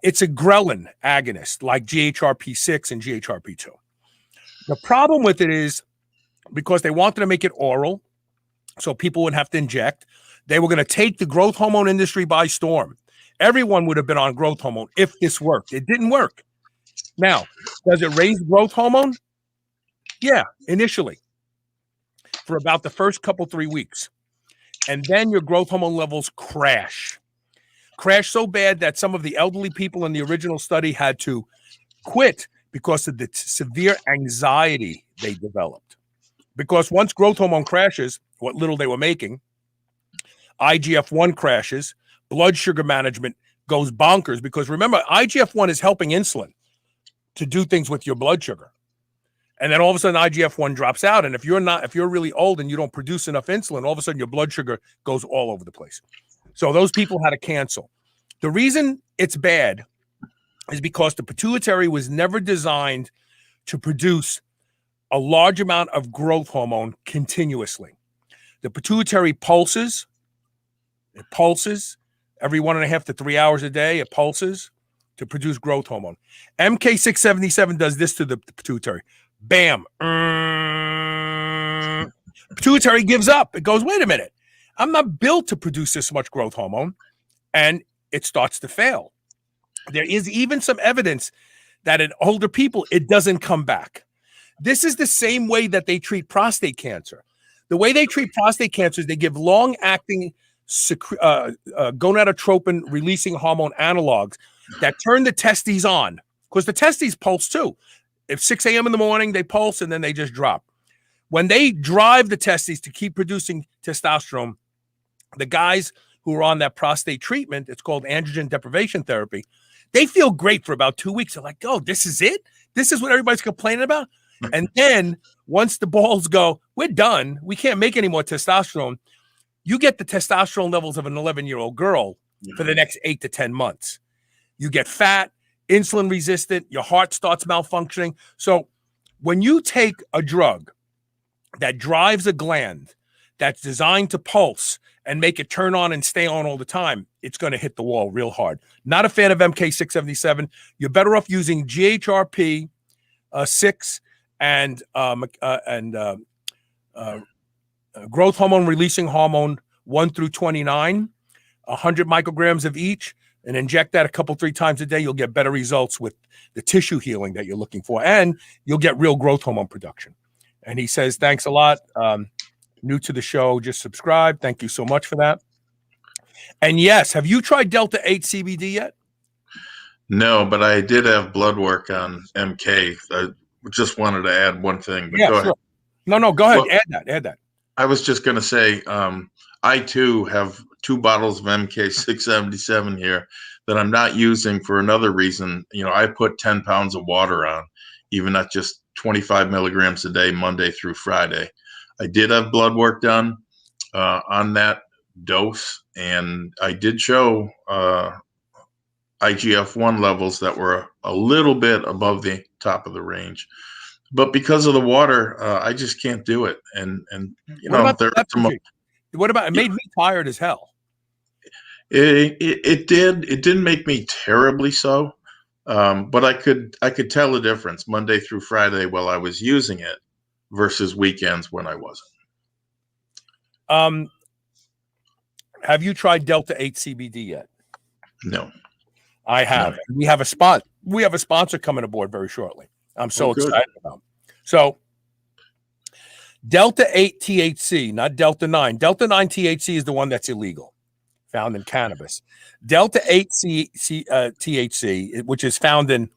It's a ghrelin agonist like GHRP6 and GHRP2. The problem with it is because they wanted to make it oral so people wouldn't have to inject, they were going to take the growth hormone industry by storm. Everyone would have been on growth hormone if this worked. It didn't work. Now, does it raise growth hormone? Yeah, initially for about the first 3 weeks. And then your growth hormone levels crash so bad that some of the elderly people in the original study had to quit because of the severe anxiety they developed. Because once growth hormone crashes, what little they were making, IGF-1 crashes, blood sugar management goes bonkers. Because remember, IGF-1 is helping insulin to do things with your blood sugar. And then all of a sudden IGF-1 drops out. And if you're really old and you don't produce enough insulin, all of a sudden your blood sugar goes all over the place. So those people had to cancel. The reason it's bad is because the pituitary was never designed to produce a large amount of growth hormone continuously. The pituitary pulses. It pulses every 1.5 to 3 hours a day. It pulses to produce growth hormone. MK677 does this to the pituitary. Bam. Pituitary gives up. It goes, wait a minute. I'm not built to produce this much growth hormone. And it starts to fail. There is even some evidence that in older people, it doesn't come back. This is the same way that they treat prostate cancer. The way they treat prostate cancer is they give long-acting gonadotropin releasing hormone analogs that turn the testes on, because the testes pulse too. If 6 a.m. in the morning, they pulse and then they just drop. When they drive the testes to keep producing testosterone, the guys who are on that prostate treatment, it's called androgen deprivation therapy, they feel great for about 2 weeks. They're like, oh, this is it? This is what everybody's complaining about? And then once the balls go, we're done. We can't make any more testosterone. You get the testosterone levels of an 11-year-old girl for the next 8 to 10 months. You get fat, insulin resistant, your heart starts malfunctioning. So when you take a drug that drives a gland that's designed to pulse and make it turn on and stay on all the time, it's going to hit the wall real hard. Not a fan of MK677. You're better off using GHRP 6 and growth hormone releasing hormone 1 through 29, 100 micrograms of each, and inject that 2-3 times a day. You'll get better results with the tissue healing that you're looking for, and you'll get real growth hormone production. And he says, thanks a lot. New to the show, just subscribe. Thank you so much for that. And yes, have you tried Delta 8 CBD yet? No, but I did have blood work on MK. I just wanted to add one thing. But Yeah, go sure. ahead. No, go ahead. Well, Add that. I was just going to say, I too have 2 bottles of MK677 here that I'm not using for another reason. You know, I put 10 pounds of water on, even at just 25 milligrams a day, Monday through Friday. I did have blood work done on that dose, and I did show IGF-1 levels that were a little bit above the top of the range. But because of the water, I just can't do it. And you know, what about it? Made me tired as hell. It didn't make me terribly so, but I could tell the difference Monday through Friday while I was using it versus weekends when I wasn't. Have you tried Delta 8 CBD yet? No, I have. No. We have a sponsor coming aboard very shortly. I'm so excited about. So Delta 8 THC, not Delta 9. Delta 9 THC is the one that's illegal, found in cannabis. Delta 8 THC, which is found in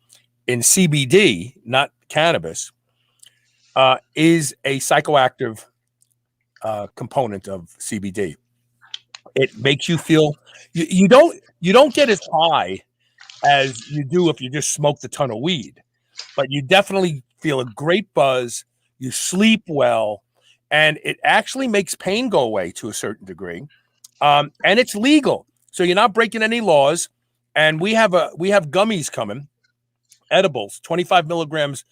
CBD, not cannabis, is a psychoactive component of CBD. It makes you feel you don't get as high as you do if you just smoked a ton of weed, but you definitely feel a great buzz. You sleep well. and it actually makes pain go away to a certain degree. And it's legal, so you're not breaking any laws. And we have gummies coming, edibles, 25 milligrams.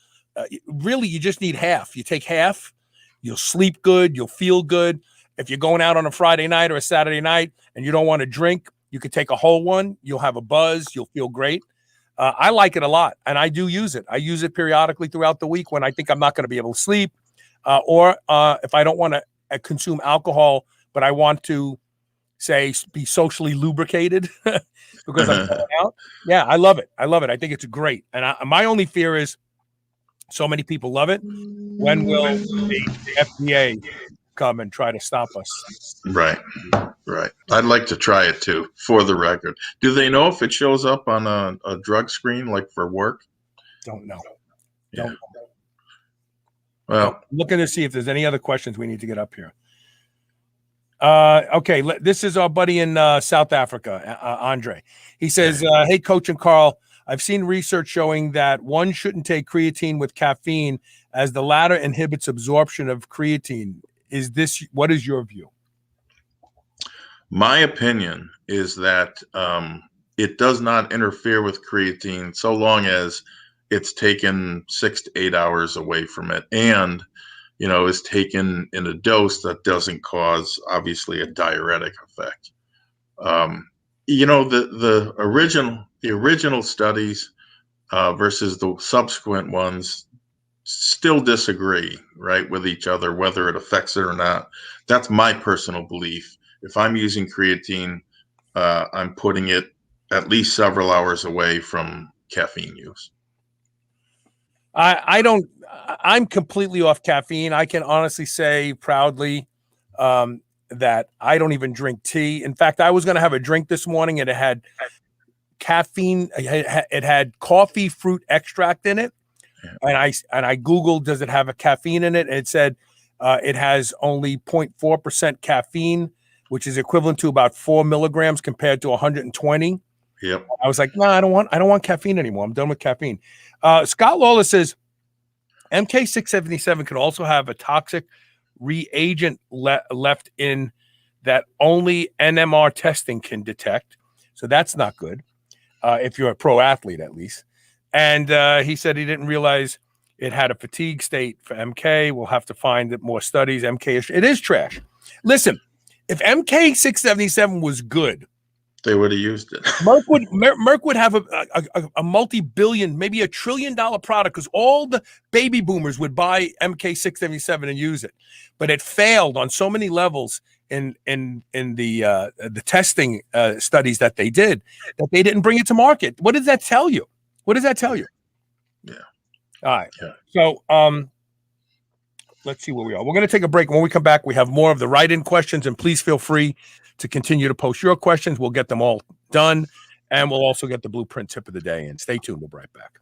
Really, you just need half. You take half, you'll sleep good, you'll feel good. If you're going out on a Friday night or a Saturday night and you don't want to drink, you could take a whole one. You'll have a buzz. You'll feel great. I like it a lot, and I do use it. I use it periodically throughout the week when I think I'm not going to be able to sleep, or if I don't want to consume alcohol, but I want to, say, be socially lubricated because I'm going out. Yeah, I love it. I love it. I think it's great. And my only fear is so many people love it. When will the FDA come and try to stop us? Right. I'd like to try it too, for the record. Do they know if it shows up on a drug screen, like for work? Don't know. Yeah. Don't know. Well, I'm looking to see if there's any other questions we need to get up here. Okay, this is our buddy in South Africa, Andre. He says, hey, Coach and Carl, I've seen research showing that one shouldn't take creatine with caffeine, as the latter inhibits absorption of creatine. What is your view? my opinion is that it does not interfere with creatine so long as it's taken 6 to 8 hours away from it, and is taken in a dose that doesn't cause, obviously, a diuretic effect. The original studies versus the subsequent ones still disagree, right, with each other, whether it affects it or not. That's my personal belief. If I'm using creatine, I'm putting it at least several hours away from caffeine use. I'm completely off caffeine. I can honestly say proudly that I don't even drink tea. In fact, I was going to have a drink this morning and it had caffeine. It had coffee fruit extract in it. Yeah. And I Googled, does it have a caffeine in it? And it said it has only 0.4% caffeine, which is equivalent to about 4 milligrams compared to 120. Yep. I was like, no, I don't want caffeine anymore. I'm done with caffeine. Scott Lawler says MK677 could also have a toxic reagent left in that only NMR testing can detect. So that's not good if you're a pro athlete, at least. And he said he didn't realize it had a fatigue state for MK. We'll have to find more studies. It is trash. Listen, if MK677 was good, they would have used it. Merck would have a multi-billion, maybe $1 trillion product, because all the baby boomers would buy MK677 and use it. But it failed on so many levels in the testing studies that they did, that they didn't bring it to market. What does that tell you? Yeah. All right. Yeah. So let's see where we are. We're going to take a break. When we come back, we have more of the write-in questions, and please feel free to continue to post your questions. We'll get them all done, and we'll also get the Blueprint tip of the day in. Stay tuned. We'll be right back.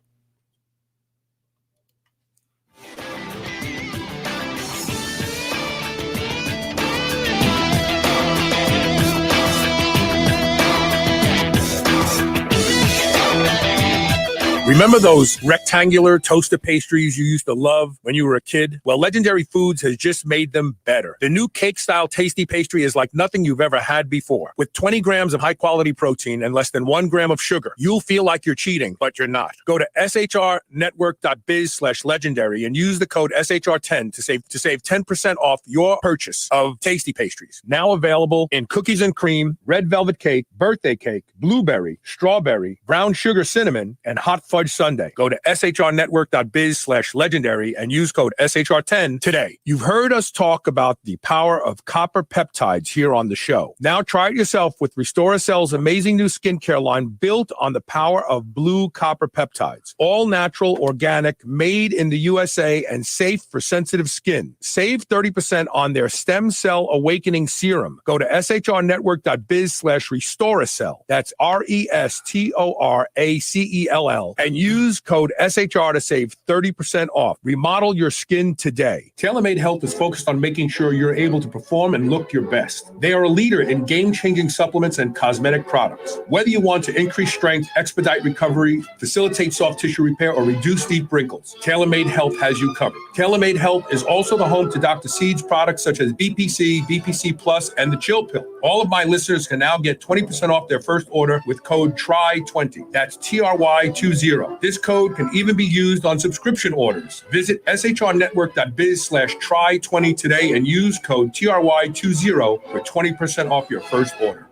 Remember those rectangular toasted pastries you used to love when you were a kid? Well, Legendary Foods has just made them better. The new cake-style tasty pastry is like nothing you've ever had before. With 20 grams of high-quality protein and less than 1 gram of sugar, you'll feel like you're cheating, but you're not. Go to shrnetwork.biz/legendary and use the code SHR10 to save 10% off your purchase of tasty pastries. Now available in cookies and cream, red velvet cake, birthday cake, blueberry, strawberry, brown sugar cinnamon, and hot fudge sundae. Go to shrnetwork.biz/legendary and use code SHR10 today. You've heard us talk about the power of copper peptides here on the show. Now try it yourself with Restoracell's amazing new skincare line built on the power of blue copper peptides. All natural, organic, made in the USA, and safe for sensitive skin. Save 30% on their stem cell awakening serum. Go to shrnetwork.biz/Restoracell. That's RESTORACELL. And and use code SHR to save 30% off. Remodel your skin today. TaylorMade Health is focused on making sure you're able to perform and look your best. They are a leader in game-changing supplements and cosmetic products. Whether you want to increase strength, expedite recovery, facilitate soft tissue repair, or reduce deep wrinkles, TaylorMade Health has you covered. TaylorMade Health is also the home to Dr. Seed's products such as BPC, BPC Plus, and the Chill Pill. All of my listeners can now get 20% off their first order with code TRY20. That's TRY20. This code can even be used on subscription orders. Visit shrnetwork.biz/try20 today and use code TRY20 for 20% off your first order.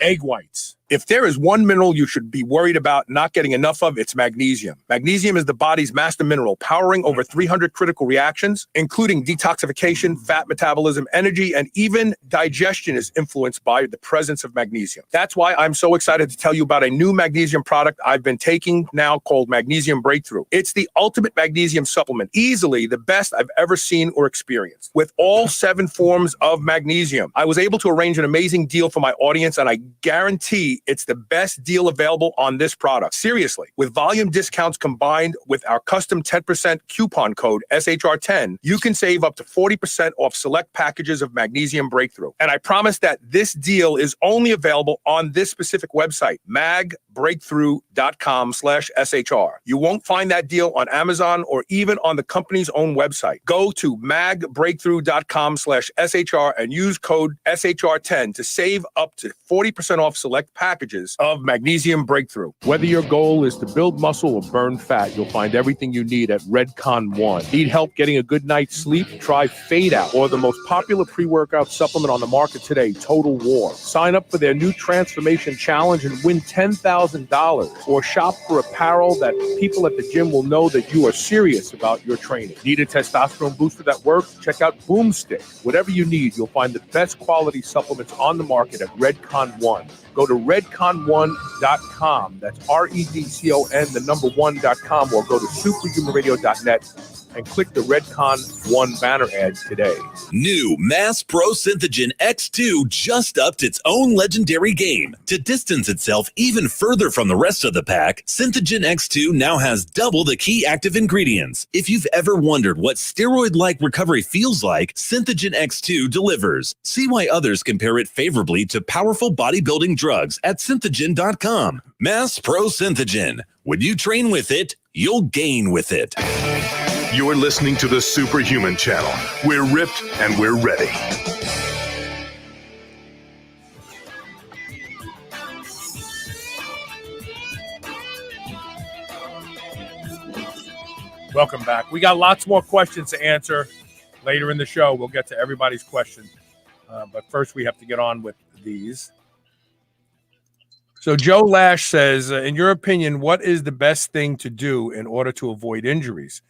Egg whites. If there is one mineral you should be worried about not getting enough of, it's magnesium. Magnesium is the body's master mineral, powering over 300 critical reactions, including detoxification, fat metabolism, energy, and even digestion is influenced by the presence of magnesium. That's why I'm so excited to tell you about a new magnesium product I've been taking now called Magnesium Breakthrough. It's the ultimate magnesium supplement, easily the best I've ever seen or experienced. With all 7 forms of magnesium, I was able to arrange an amazing deal for my audience, and I guarantee it's the best deal available on this product. Seriously, with volume discounts combined with our custom 10% coupon code SHR10, you can save up to 40% off select packages of Magnesium Breakthrough. And I promise that this deal is only available on this specific website, magbreakthrough.com/SHR. You won't find that deal on Amazon or even on the company's own website. Go to magbreakthrough.com/SHR and use code SHR10 to save up to 40% off select packages of Magnesium Breakthrough. Whether your goal is to build muscle or burn fat, you'll find everything you need at Redcon One. Need help getting a good night's sleep? Try Fade Out, or the most popular pre-workout supplement on the market today, Total War. Sign up for their new Transformation Challenge and win $10,000, or shop for apparel that people at the gym will know that you are serious about your training. Need a testosterone booster that works? Check out Boomstick. Whatever you need, you'll find the best quality supplements on the market at Redcon One. Go to redcon1.com. That's REDCON1.com, or go to superhumanradio.net and click the Redcon One banner ad today. New Mass Pro Synthogen X2 just upped its own legendary game. To distance itself even further from the rest of the pack, Synthogen X2 now has double the key active ingredients. If you've ever wondered what steroid-like recovery feels like, Synthogen X2 delivers. See why others compare it favorably to powerful bodybuilding drugs at synthogen.com. Mass Pro Synthogen. When you train with it, you'll gain with it. You're listening to the Superhuman Channel. We're ripped and we're ready. Welcome back. We got lots more questions to answer later in the show. We'll get to everybody's questions. But first, we have to get on with these. So Joe Lash says, in your opinion, what is the best thing to do in order to avoid injuries?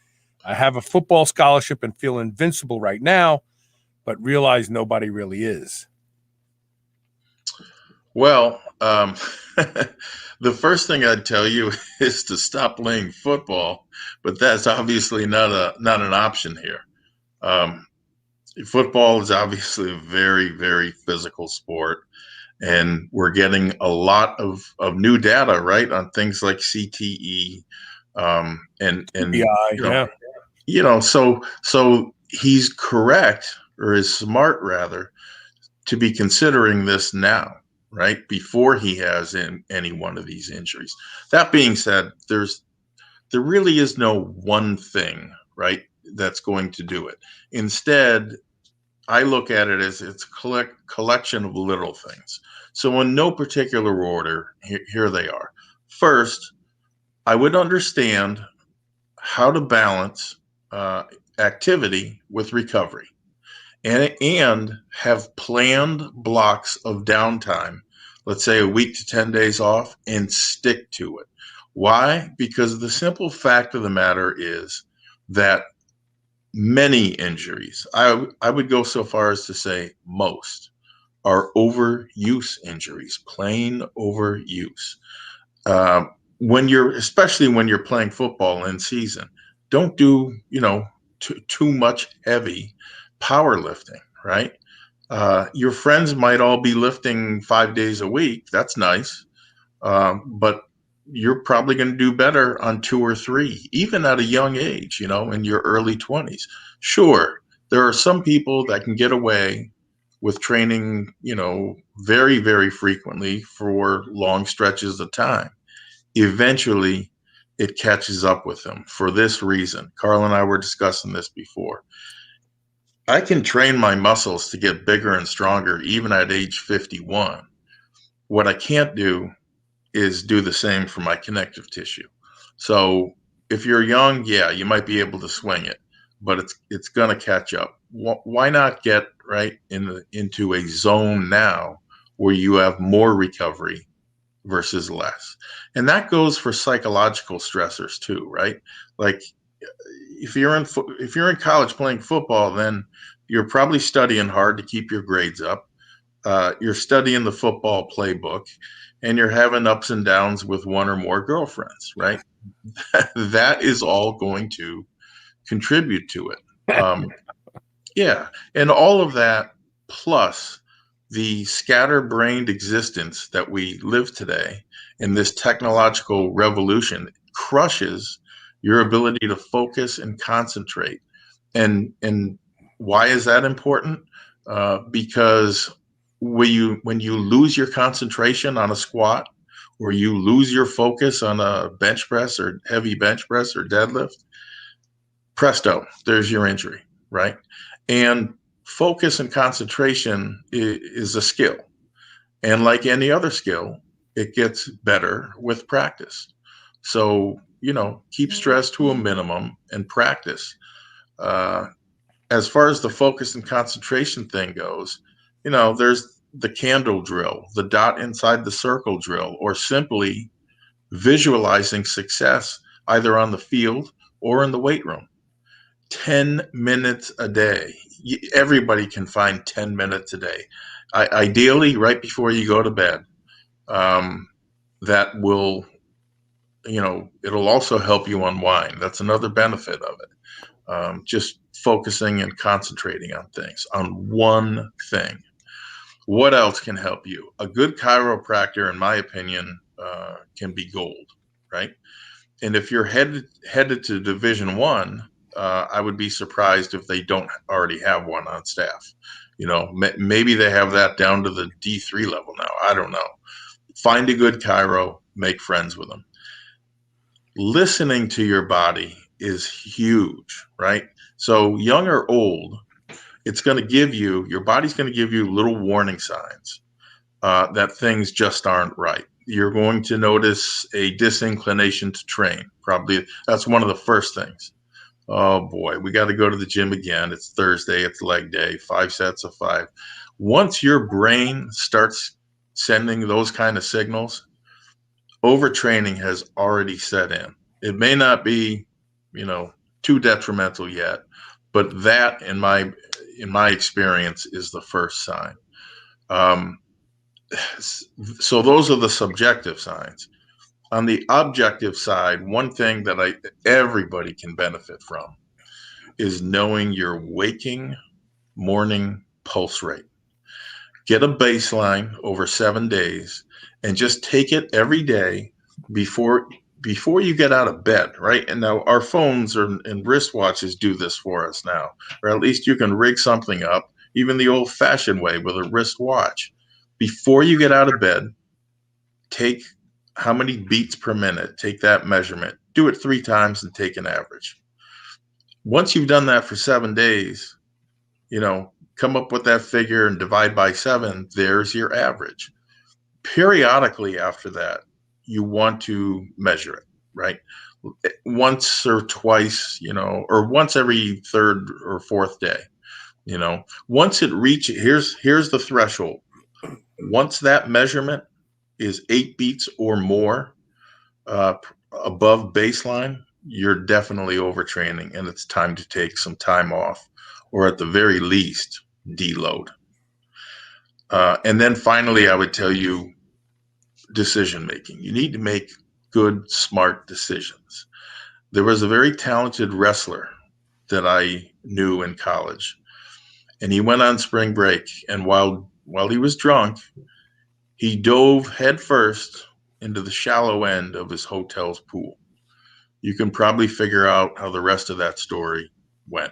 I have a football scholarship and feel invincible right now, but realize nobody really is. Well, the first thing I'd tell you is to stop playing football, but that's obviously not an option here. Football is obviously a very, very physical sport, and we're getting a lot of new data, right, on things like CTE and TBI, so he's correct, or is smart rather, to be considering this now, right, before he has any one of these injuries. That being said, there really is no one thing, right, that's going to do it. Instead, I look at it as it's a collection of little things. So in no particular order, here they are. First, I would understand how to balance activity with recovery, and have planned blocks of downtime, let's say a week to 10 days off, and stick to it. Why? Because the simple fact of the matter is that many injuries, I would go so far as to say most, are overuse injuries, plain overuse. Especially when you're playing football in season, don't do, too much heavy powerlifting, right? Your friends might all be lifting 5 days a week. That's nice. But you're probably going to do better on 2 or 3, even at a young age, in your early 20s. Sure, there are some people that can get away with training, very, very frequently for long stretches of time. Eventually, it catches up with them for this reason. Carl and I were discussing this before. I can train my muscles to get bigger and stronger even at age 51. What I can't do is do the same for my connective tissue. So if you're young, yeah, you might be able to swing it, but it's going to catch up. Why not get right into a zone now where you have more recovery versus less? And that goes for psychological stressors too, right? Like if you're in college playing football, then you're probably studying hard to keep your grades up. You're studying the football playbook, and you're having ups and downs with one or more girlfriends, right? That is all going to contribute to it. Yeah. And all of that, plus the scatterbrained existence that we live today in this technological revolution, crushes your ability to focus and concentrate. And why is that important? Because when you lose your concentration on a squat, or you lose your focus on a bench press or heavy bench press or deadlift, presto, there's your injury, right? And focus and concentration is a skill. And like any other skill, it gets better with practice. So, keep stress to a minimum and practice. As far as the focus and concentration thing goes, there's the candle drill, the dot inside the circle drill, or simply visualizing success either on the field or in the weight room. 10 minutes a day. Everybody can find 10 minutes a day. Ideally, right before you go to bed. That will, it'll also help you unwind. That's another benefit of it. Just focusing and concentrating on things, on one thing. What else can help you? A good chiropractor, in my opinion, can be gold, right? And if you're headed to Division I, I would be surprised if they don't already have one on staff. Maybe they have that down to the D3 level now. I don't know. Find a good chiro, make friends with them. Listening to your body is huge, right? So young or old, your body's going to give you little warning signs that things just aren't right. You're going to notice a disinclination to train. Probably that's one of the first things. Oh boy, we got to go to the gym again. It's Thursday, it's leg day, 5 sets of 5. Once your brain starts sending those kind of signals, overtraining has already set in. It may not be, too detrimental yet, but that, in my experience, is the first sign. So those are the subjective signs. On the objective side, one thing that everybody can benefit from is knowing your waking morning pulse rate. Get a baseline over 7 days and just take it every day before you get out of bed, right? And now our phones and wristwatches do this for us now, or at least you can rig something up, even the old-fashioned way with a wristwatch. Before you get out of bed, take how many beats per minute, take that measurement, do it 3 times and take an average. Once you've done that for 7 days, come up with that figure and divide by 7, there's your average. Periodically after that, you want to measure it, right? Once or twice, or once every 3rd or 4th day, once it reaches, here's the threshold. Once that measurement is 8 beats or more above baseline, you're definitely overtraining and it's time to take some time off, or at the very least, deload. And then finally, I would tell you decision making. You need to make good, smart decisions. There was a very talented wrestler that I knew in college, and he went on spring break, and while he was drunk, he dove headfirst into the shallow end of his hotel's pool. You can probably figure out how the rest of that story went.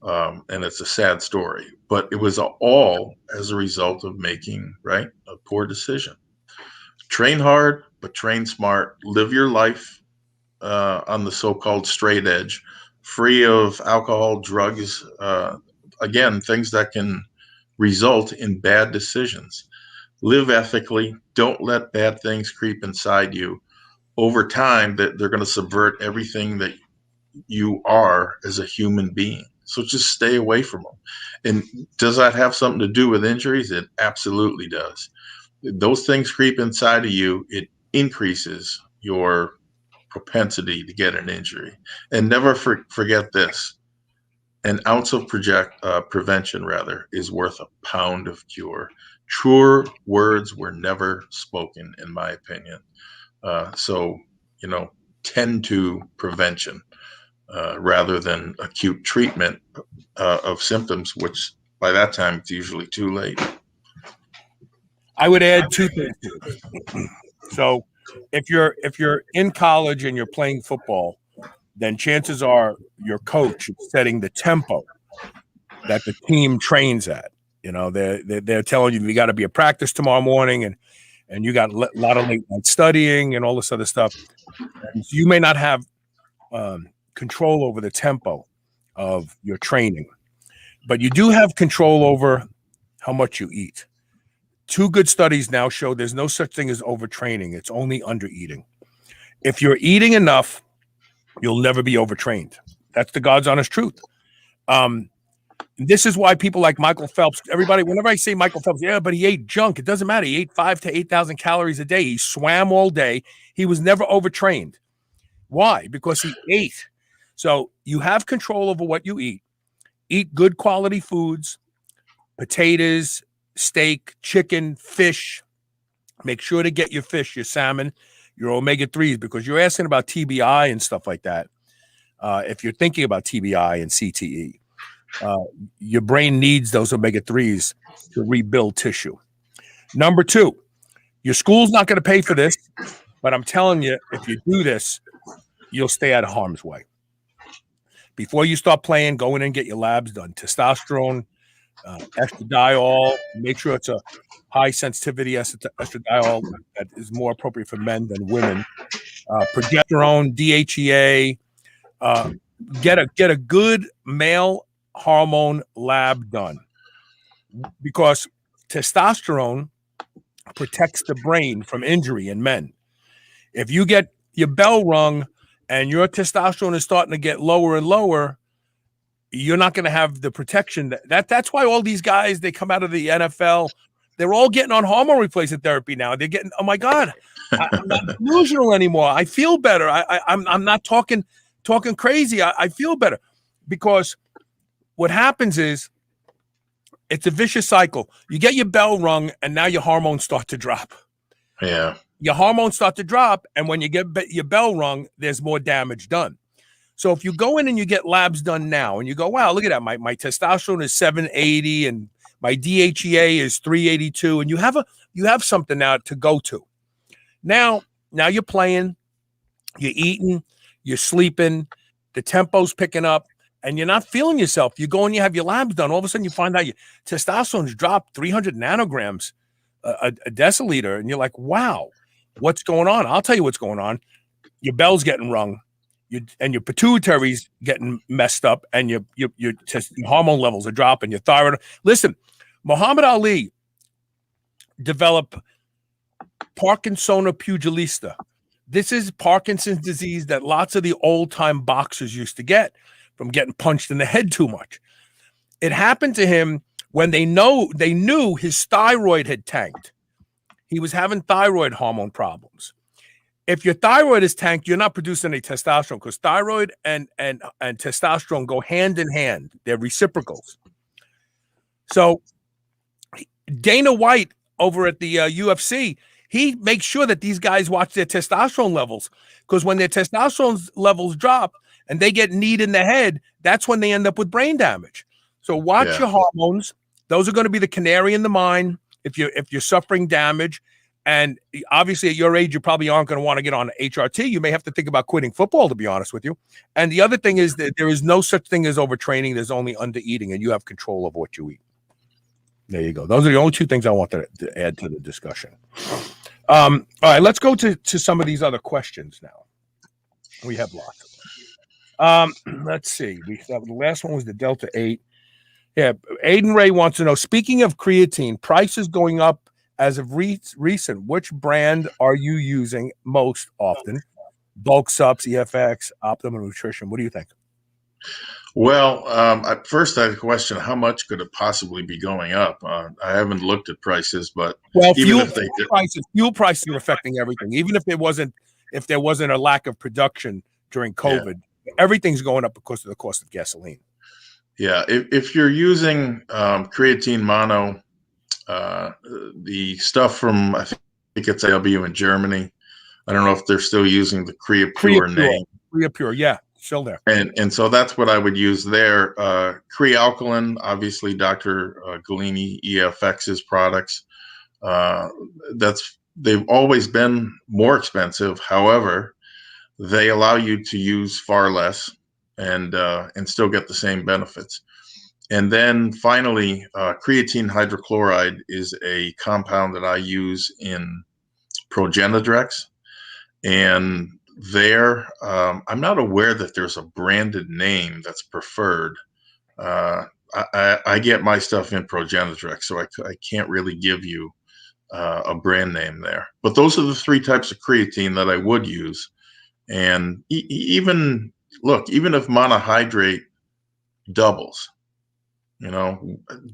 And it's a sad story, but it was all as a result of making, a poor decision. Train hard, but train smart. Live your life on the so-called straight edge, free of alcohol, drugs, again, things that can result in bad decisions. Live ethically. Don't let bad things creep inside you. Over time, that they're going to subvert everything that you are as a human being. So just stay away from them. And does that have something to do with injuries? It absolutely does. Those things creep inside of you. It increases your propensity to get an injury. And never forget this. An ounce of prevention, is worth a pound of cure. Truer words were never spoken, in my opinion. So, tend to prevention rather than acute treatment of symptoms, which by that time it's usually too late. I would add two things to it. So if you're in college and you're playing football, then chances are your coach is setting the tempo that the team trains at. They're telling you got to be at practice tomorrow morning, and you got a lot of late night studying and all this other stuff. And so you may not have control over the tempo of your training, but you do have control over how much you eat. 2 good studies now show there's no such thing as overtraining. It's only undereating. If you're eating enough, you'll never be overtrained. That's the God's honest truth. This is why people like Michael Phelps, everybody, whenever I say Michael Phelps, yeah, but he ate junk. It doesn't matter. He ate 5,000 to 8,000 calories a day. He swam all day. He was never overtrained. Why? Because he ate. So you have control over what you eat. Eat good quality foods, potatoes, steak, chicken, fish. Make sure to get your fish, your salmon, your omega-3s, because you're asking about TBI and stuff like that. If you're thinking about TBI and CTE, your brain needs those omega-3s to rebuild tissue. Number 2, your school's not going to pay for this, but I'm telling you, if you do this, you'll stay out of harm's way. Before you start playing, go in and get your labs done. Testosterone, estradiol, make sure it's a high sensitivity estradiol that is more appropriate for men than women. Progesterone, DHEA, get a good male hormone lab done, because testosterone protects the brain from injury in men. If you get your bell rung and your testosterone is starting to get lower and lower, you're not going to have the protection. That's why all these guys, they come out of the NFL, they're all getting on hormone replacement therapy now. They're getting, oh my God, I'm not delusional anymore. I feel better. I'm not talking crazy. I feel better, because what happens is it's a vicious cycle. You get your bell rung and now your hormones start to drop. Yeah. Your hormones start to drop, and when you get your bell rung, there's more damage done. So if you go in and you get labs done now and you go, wow, look at that. My testosterone is 780 and my DHEA is 382, and you have something now to go to. Now you're playing, you're eating, you're sleeping, the tempo's picking up, and you're not feeling yourself. You go and you have your labs done. All of a sudden you find out your testosterone's dropped 300 nanograms a deciliter, and you're like, wow, what's going on? I'll tell you what's going on. Your bell's getting rung. Your pituitary's getting messed up, and your hormone levels are dropping. Your thyroid. Listen, Muhammad Ali developed Parkinsona pugilista. This is Parkinson's disease that lots of the old-time boxers used to get from getting punched in the head too much. It happened to him when they knew his thyroid had tanked. He was having thyroid hormone problems. If your thyroid is tanked, you're not producing any testosterone, because thyroid and testosterone go hand in hand. They're reciprocals. So Dana White over at the UFC, he makes sure that these guys watch their testosterone levels, because when their testosterone levels drop and they get kneed in the head, that's when they end up with brain damage. So watch your hormones. Those are going to be the canary in the mine if you're suffering damage. And obviously, at your age, you probably aren't going to want to get on HRT. You may have to think about quitting football, to be honest with you. And the other thing is that there is no such thing as overtraining. There's only undereating, and you have control of what you eat. There you go. Those are the only two things I wanted to add to the discussion. All right, let's go to some of these other questions now. We have lots of them. Let's see. The last one was the Delta 8. Yeah, Aiden Ray wants to know, speaking of creatine, prices going up as of recent, which brand are you using most often? Bulk Subs, EFX, Optimum Nutrition. What do you think? Well, first I had a question: how much could it possibly be going up? I haven't looked at prices, but fuel prices are affecting everything. Even if there wasn't a lack of production during COVID, everything's going up because of the cost of gasoline. Yeah, if you're using creatine mono, the stuff from I think it's ALBU in Germany. I don't know if they're still using the CreaPure name. CreaPure, yeah, still there. And so that's what I would use there. Crealkaline, obviously, Dr. Galini EFX's products. They've always been more expensive. However, they allow you to use far less and still get the same benefits. And then finally, creatine hydrochloride is a compound that I use in Progenadrex. And there, I'm not aware that there's a branded name that's preferred. I get my stuff in Progenadrex, so I can't really give you a brand name there. But those are the three types of creatine that I would use. And even if monohydrate doubles,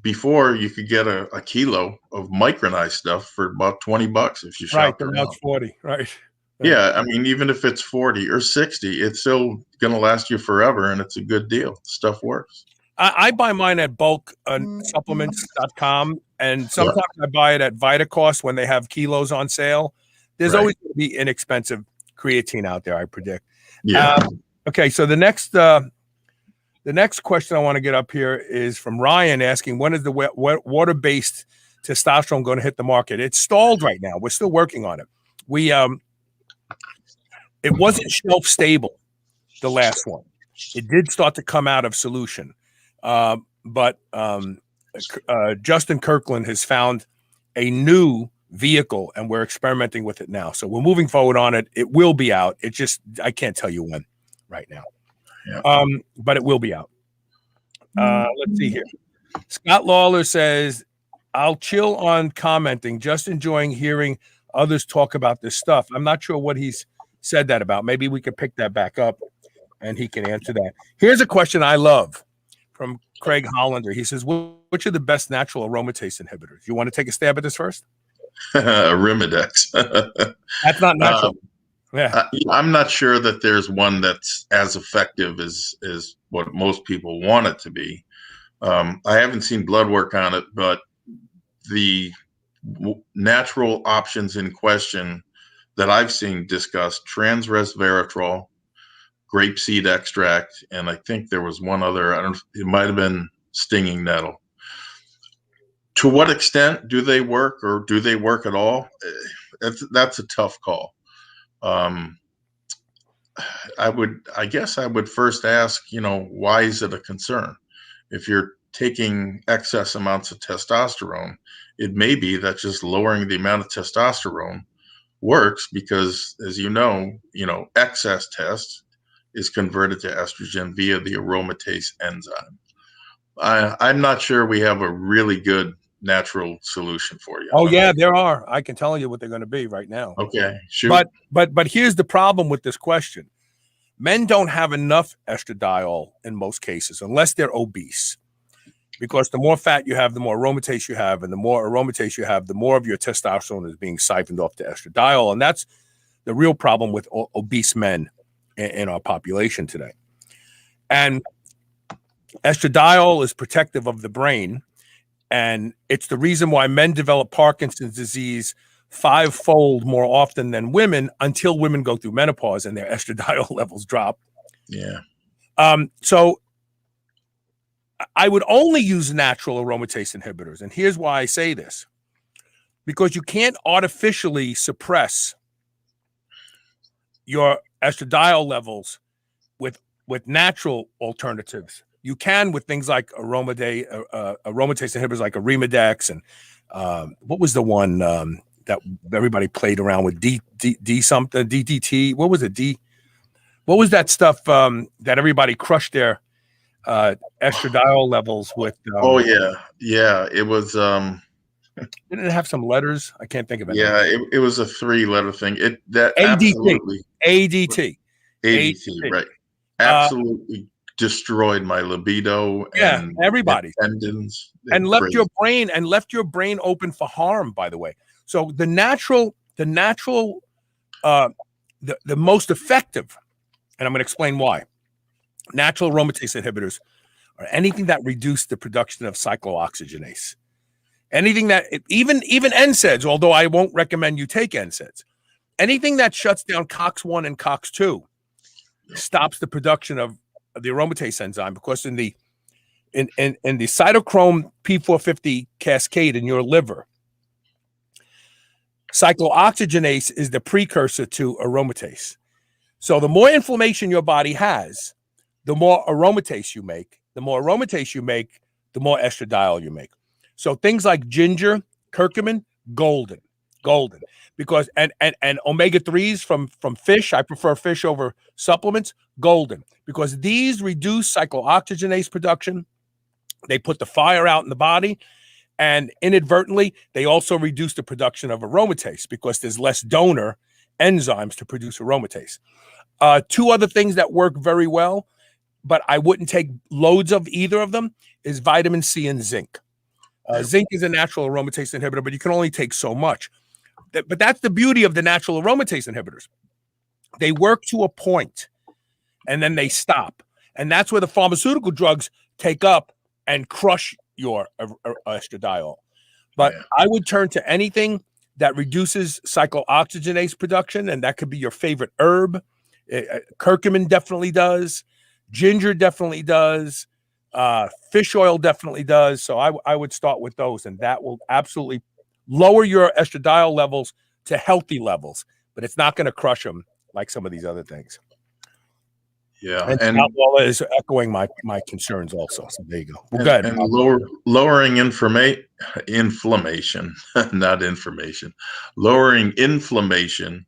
before you could get a kilo of micronized stuff for about $20 if you shop around. Right, now it's 40, right? Yeah, I mean, even if it's 40 or 60, it's still going to last you forever, and it's a good deal. Stuff works. I buy mine at bulk supplements.com, and sometimes I buy it at VitaCost when they have kilos on sale. There's always going to be inexpensive creatine out there, I predict. Yeah. Okay, so the next question I want to get up here is from Ryan asking, when is the water-based testosterone going to hit the market? It's stalled right now. We're still working on it. It wasn't shelf stable, the last one. It did start to come out of solution. But Justin Kirkland has found a new vehicle, and we're experimenting with it now. So we're moving forward on it. It will be out. I can't tell you when right now. Yeah. But it will be out. Let's see here. Scott Lawler says, I'll chill on commenting, just enjoying hearing others talk about this stuff. I'm not sure what he's said that about. Maybe we could pick that back up and he can answer that. Here's a question I love from Craig Hollander. He says, which are the best natural aromatase inhibitors? You want to take a stab at this first? Arimidex. That's not natural. I'm not sure that there's one that's as effective as what most people want it to be. I haven't seen blood work on it, but the natural options in question that I've seen discussed: transresveratrol, grapeseed extract, and I think there was one other. It might have been stinging nettle. To what extent do they work, or do they work at all? That's a tough call. I guess I would first ask, why is it a concern? If you're taking excess amounts of testosterone, it may be that just lowering the amount of testosterone works because, as excess test is converted to estrogen via the aromatase enzyme. I'm not sure we have a really good natural solution for you. Oh yeah, there are. I can tell you what they're going to be right now. Okay, shoot. But here's the problem with this question. Men don't have enough estradiol in most cases, unless they're obese. Because the more fat you have, the more aromatase you have, and the more aromatase you have, the more of your testosterone is being siphoned off to estradiol. And that's the real problem with obese men in our population today. And estradiol is protective of the brain. And it's the reason why men develop Parkinson's disease 5-fold more often than women until women go through menopause and their estradiol levels drop. Yeah. So I would only use natural aromatase inhibitors. And here's why I say this. because you can't artificially suppress your estradiol levels with natural alternatives. You can with things like aromatase inhibitors like Arimidex and what was the one that everybody played around with D something DDT? What was it? What was that stuff that everybody crushed their estradiol levels with? Yeah. It was. Didn't it have some letters? I can't think of it. Yeah, it was a 3-letter thing. That ADT. absolutely ADT, right? Absolutely destroyed my libido. Yeah, and everybody tendons and left your brain open for harm. By the way, so the most effective, and I'm going to explain why. Natural aromatase inhibitors are anything that reduce the production of cyclooxygenase. Anything that even NSAIDs, although I won't recommend you take NSAIDs, anything that shuts down COX-1 and COX-2 stops the production of the aromatase enzyme, because in the cytochrome P450 cascade in your liver, cyclooxygenase is the precursor to aromatase. So the more inflammation your body has, the more aromatase you make. The more aromatase you make, the more estradiol you make. So things like ginger, curcumin, golden, because and omega-3s from fish. I prefer fish over supplements. Golden, because these reduce cyclooxygenase production. They put the fire out in the body, and inadvertently they also reduce the production of aromatase because there's less donor enzymes to produce aromatase. Two other things that work very well, but I wouldn't take loads of either of them, is vitamin C and zinc. Zinc is a natural aromatase inhibitor, but you can only take so much. But that's the beauty of the natural aromatase inhibitors. They work to a point, and then they stop. And that's where the pharmaceutical drugs take up and crush your estradiol. But I would turn to anything that reduces cyclooxygenase production, and that could be your favorite herb. Curcumin definitely does. Ginger definitely does. Fish oil definitely does. So I would start with those, and that will absolutely lower your estradiol levels to healthy levels, but it's not going to crush them like some of these other things. Yeah, and Walla is echoing my concerns also. So there you go. Well, good. And lowering inflammation, not information. Lowering inflammation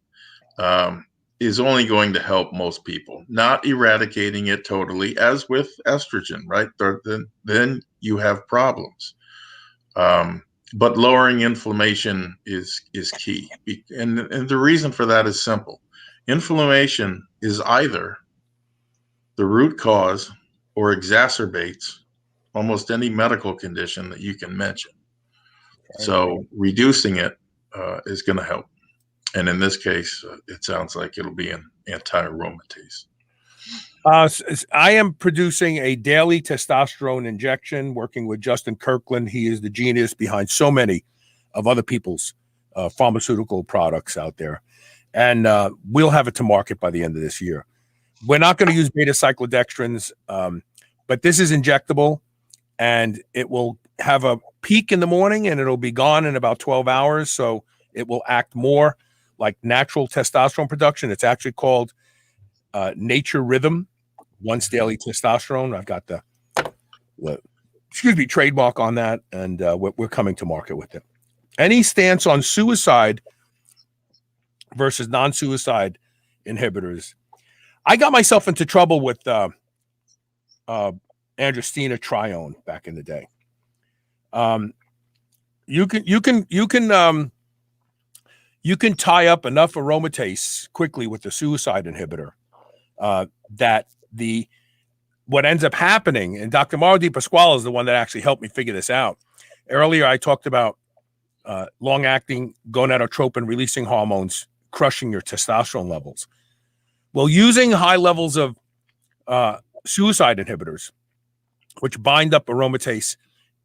is only going to help most people, not eradicating it totally, as with estrogen, right? Then you have problems. But lowering inflammation is key. And the reason for that is simple. Inflammation is either the root cause or exacerbates almost any medical condition that you can mention. So reducing it is going to help. And in this case, it sounds like it'll be an anti-aromatase. I am producing a daily testosterone injection, working with Justin Kirkland. He is the genius behind so many of other people's pharmaceutical products out there. And we'll have it to market by the end of this year. We're not going to use beta-cyclodextrins, but this is injectable, and it will have a peak in the morning, and it'll be gone in about 12 hours. So it will act more like natural testosterone production. It's actually called Nature Rhythm once daily testosterone. I've got the trademark on that, and we're coming to market with it. Any stance on suicide versus non-suicide inhibitors? I got myself into trouble with androstenedione back in the day. You can tie up enough aromatase quickly with the suicide inhibitor that what ends up happening, and Dr. Mauro Di Pasquale is the one that actually helped me figure this out. Earlier, I talked about long-acting gonadotropin releasing hormones crushing your testosterone levels. Well, using high levels of suicide inhibitors, which bind up aromatase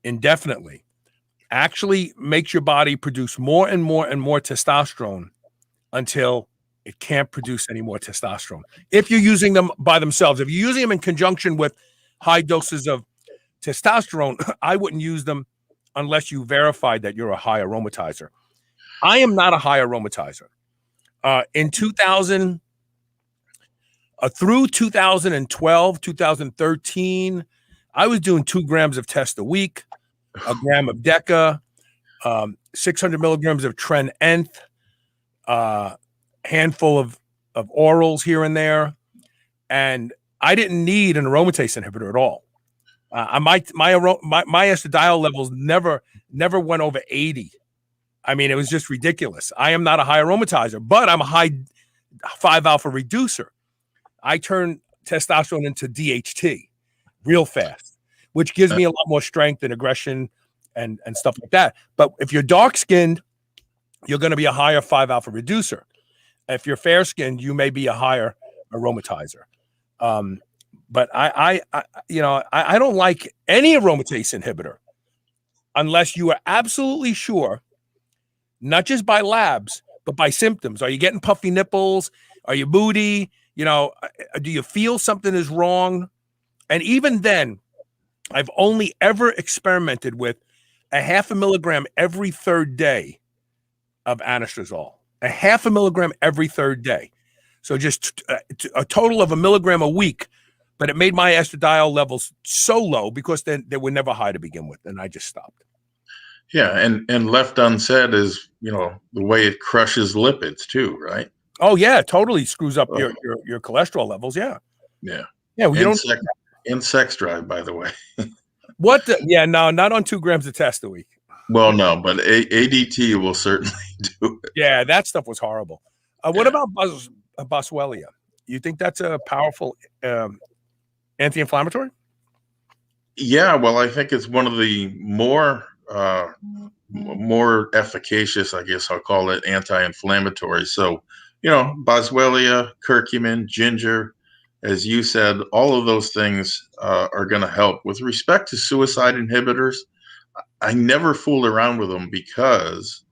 indefinitely, actually makes your body produce more and more and more testosterone until it can't produce any more testosterone. If you're using them by themselves, if you're using them in conjunction with high doses of testosterone, I wouldn't use them unless you verified that you're a high aromatizer. I am not a high aromatizer. In 2000 through 2012, 2013, I was doing 2 grams of test a week, a gram of Deca, 600 milligrams of Tren Nth, handful of orals here and there, and I didn't need an aromatase inhibitor at all. My estradiol levels never went over 80. I mean, it was just ridiculous. I am not a high aromatizer, but I'm a high 5-alpha reducer. I turn testosterone into DHT real fast, which gives me a lot more strength and aggression and stuff like that. But if you're dark skinned, you're going to be a higher 5-alpha reducer. If you're fair skinned, you may be a higher aromatizer. But I don't like any aromatase inhibitor unless you are absolutely sure, not just by labs, but by symptoms. Are you getting puffy nipples? Are you moody? Do you feel something is wrong? And even then, I've only ever experimented with a 0.5 milligram every 3rd day of anastrozole. A 0.5 milligram every 3rd day. So just a total of 1 milligram a week. But it made my estradiol levels so low because then they were never high to begin with, and I just stopped. Yeah, and left unsaid is, the way it crushes lipids too, right? Oh yeah, it totally screws up your cholesterol levels. Yeah. Yeah. Yeah. Well, sex drive, by the way. What? Yeah, no, not on 2 grams of test a week. Well, no, but ADT will certainly do it. Yeah, that stuff was horrible. What about Boswellia? You think that's a powerful anti-inflammatory? Yeah, well, I think it's one of the more efficacious, I guess I'll call it, anti-inflammatory. So, Boswellia, curcumin, ginger, as you said, all of those things are going to help. With respect to suicide inhibitors, I never fooled around with them because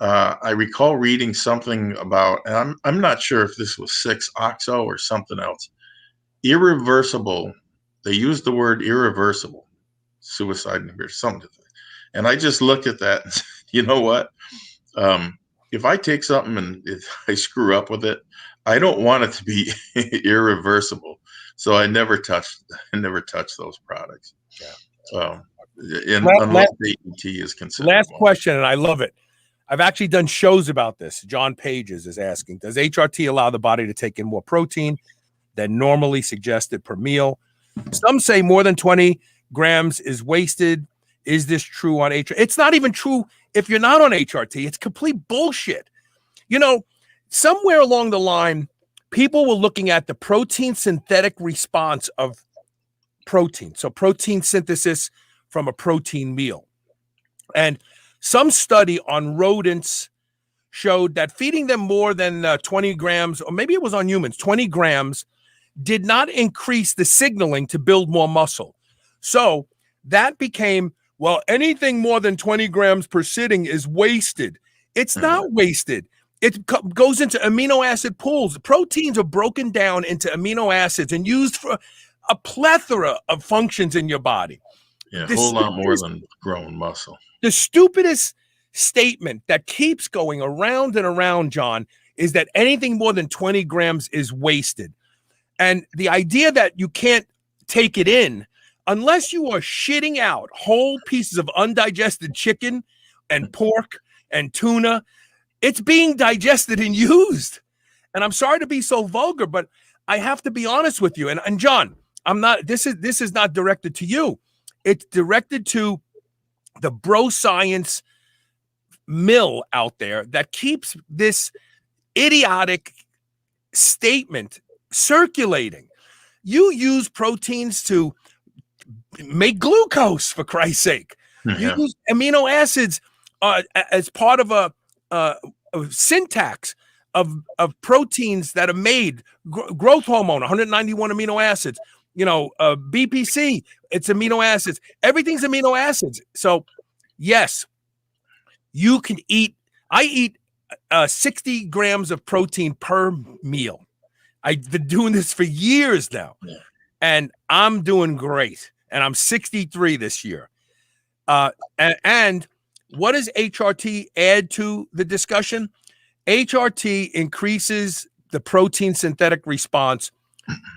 I recall reading something about, and I'm not sure if this was 6-oxo or something else, irreversible. They used the word irreversible suicide inhibitor, something. And I just looked at that and said, you know what? If I take something and if I screw up with it, I don't want it to be irreversible. So I never touched those products. Yeah. Unless AET is considered. Last question, and I love it. I've actually done shows about this. John Pages is asking, does HRT allow the body to take in more protein than normally suggested per meal? Some say more than 20 grams is wasted. Is this true on HRT? It's not even true if you're not on HRT. It's complete bullshit. Somewhere along the line, people were looking at the protein synthetic response of protein. So protein synthesis from a protein meal. And some study on rodents showed that feeding them more than 20 grams, or maybe it was on humans, 20 grams did not increase the signaling to build more muscle. So that became, well, anything more than 20 grams per sitting is wasted. It's not wasted. It goes into amino acid pools. Proteins are broken down into amino acids and used for a plethora of functions in your body. Yeah, a whole lot more than growing muscle. The stupidest statement that keeps going around and around, John, is that anything more than 20 grams is wasted. And the idea that you can't take it in unless you are shitting out whole pieces of undigested chicken and pork and tuna, it's being digested and used. And I'm sorry to be so vulgar, but I have to be honest with you. And John, this is not directed to you. It's directed to the bro science mill out there that keeps this idiotic statement circulating. You use proteins to make glucose, for Christ's sake. You use amino acids as part of a syntax of proteins that are made. Growth hormone, 191 amino acids. BPC, it's amino acids. Everything's amino acids. So, yes, you can eat. I eat 60 grams of protein per meal. I've been doing this for years now, and I'm doing great. And I'm 63 this year. And what does HRT add to the discussion? HRT increases the protein synthetic response